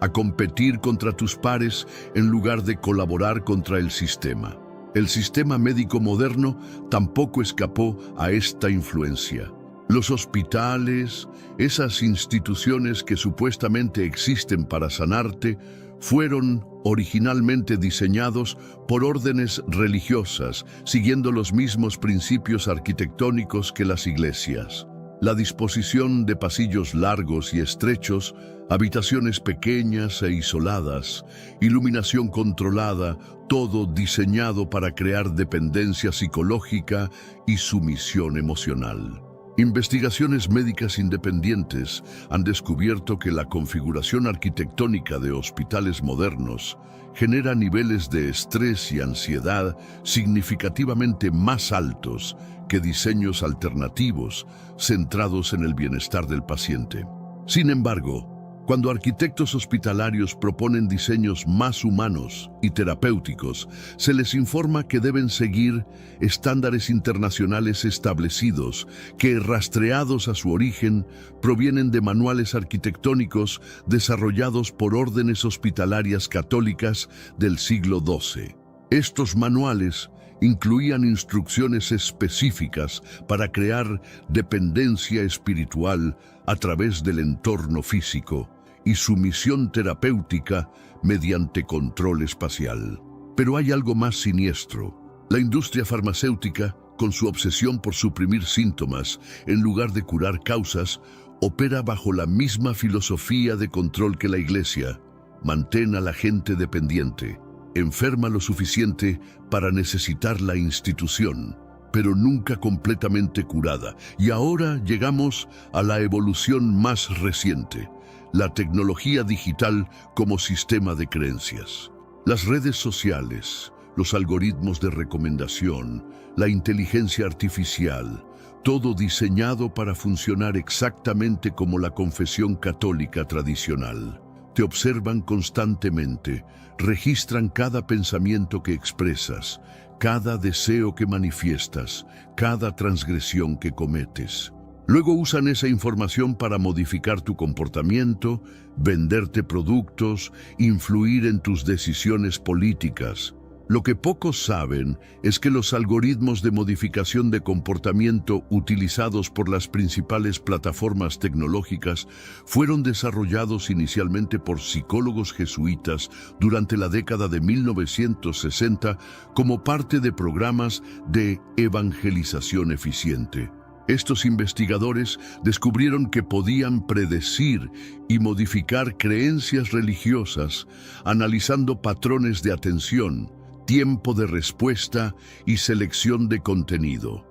a competir contra tus pares en lugar de colaborar contra el sistema. El sistema médico moderno tampoco escapó a esta influencia. Los hospitales, esas instituciones que supuestamente existen para sanarte, fueron originalmente diseñados por órdenes religiosas, siguiendo los mismos principios arquitectónicos que las iglesias. La disposición de pasillos largos y estrechos, habitaciones pequeñas e isoladas, iluminación controlada, todo diseñado para crear dependencia psicológica y sumisión emocional. Investigaciones médicas independientes han descubierto que la configuración arquitectónica de hospitales modernos genera niveles de estrés y ansiedad significativamente más altos que diseños alternativos centrados en el bienestar del paciente. Sin embargo, cuando arquitectos hospitalarios proponen diseños más humanos y terapéuticos, se les informa que deben seguir estándares internacionales establecidos que, rastreados a su origen, provienen de manuales arquitectónicos desarrollados por órdenes hospitalarias católicas del siglo XII. Estos manuales incluían instrucciones específicas para crear dependencia espiritual a través del entorno físico y sumisión terapéutica mediante control espacial. Pero hay algo más siniestro. La industria farmacéutica, con su obsesión por suprimir síntomas en lugar de curar causas, opera bajo la misma filosofía de control que la Iglesia. Mantén a la gente dependiente, enferma lo suficiente para necesitar la institución, pero nunca completamente curada. Y ahora llegamos a la evolución más reciente, la tecnología digital como sistema de creencias. Las redes sociales, los algoritmos de recomendación, la inteligencia artificial, todo diseñado para funcionar exactamente como la confesión católica tradicional. Te observan constantemente, registran cada pensamiento que expresas, cada deseo que manifiestas, cada transgresión que cometes. Luego usan esa información para modificar tu comportamiento, venderte productos, influir en tus decisiones políticas. Lo que pocos saben es que los algoritmos de modificación de comportamiento utilizados por las principales plataformas tecnológicas fueron desarrollados inicialmente por psicólogos jesuitas durante la década de 1960 como parte de programas de evangelización eficiente. Estos investigadores descubrieron que podían predecir y modificar creencias religiosas analizando patrones de atención, tiempo de respuesta y selección de contenido.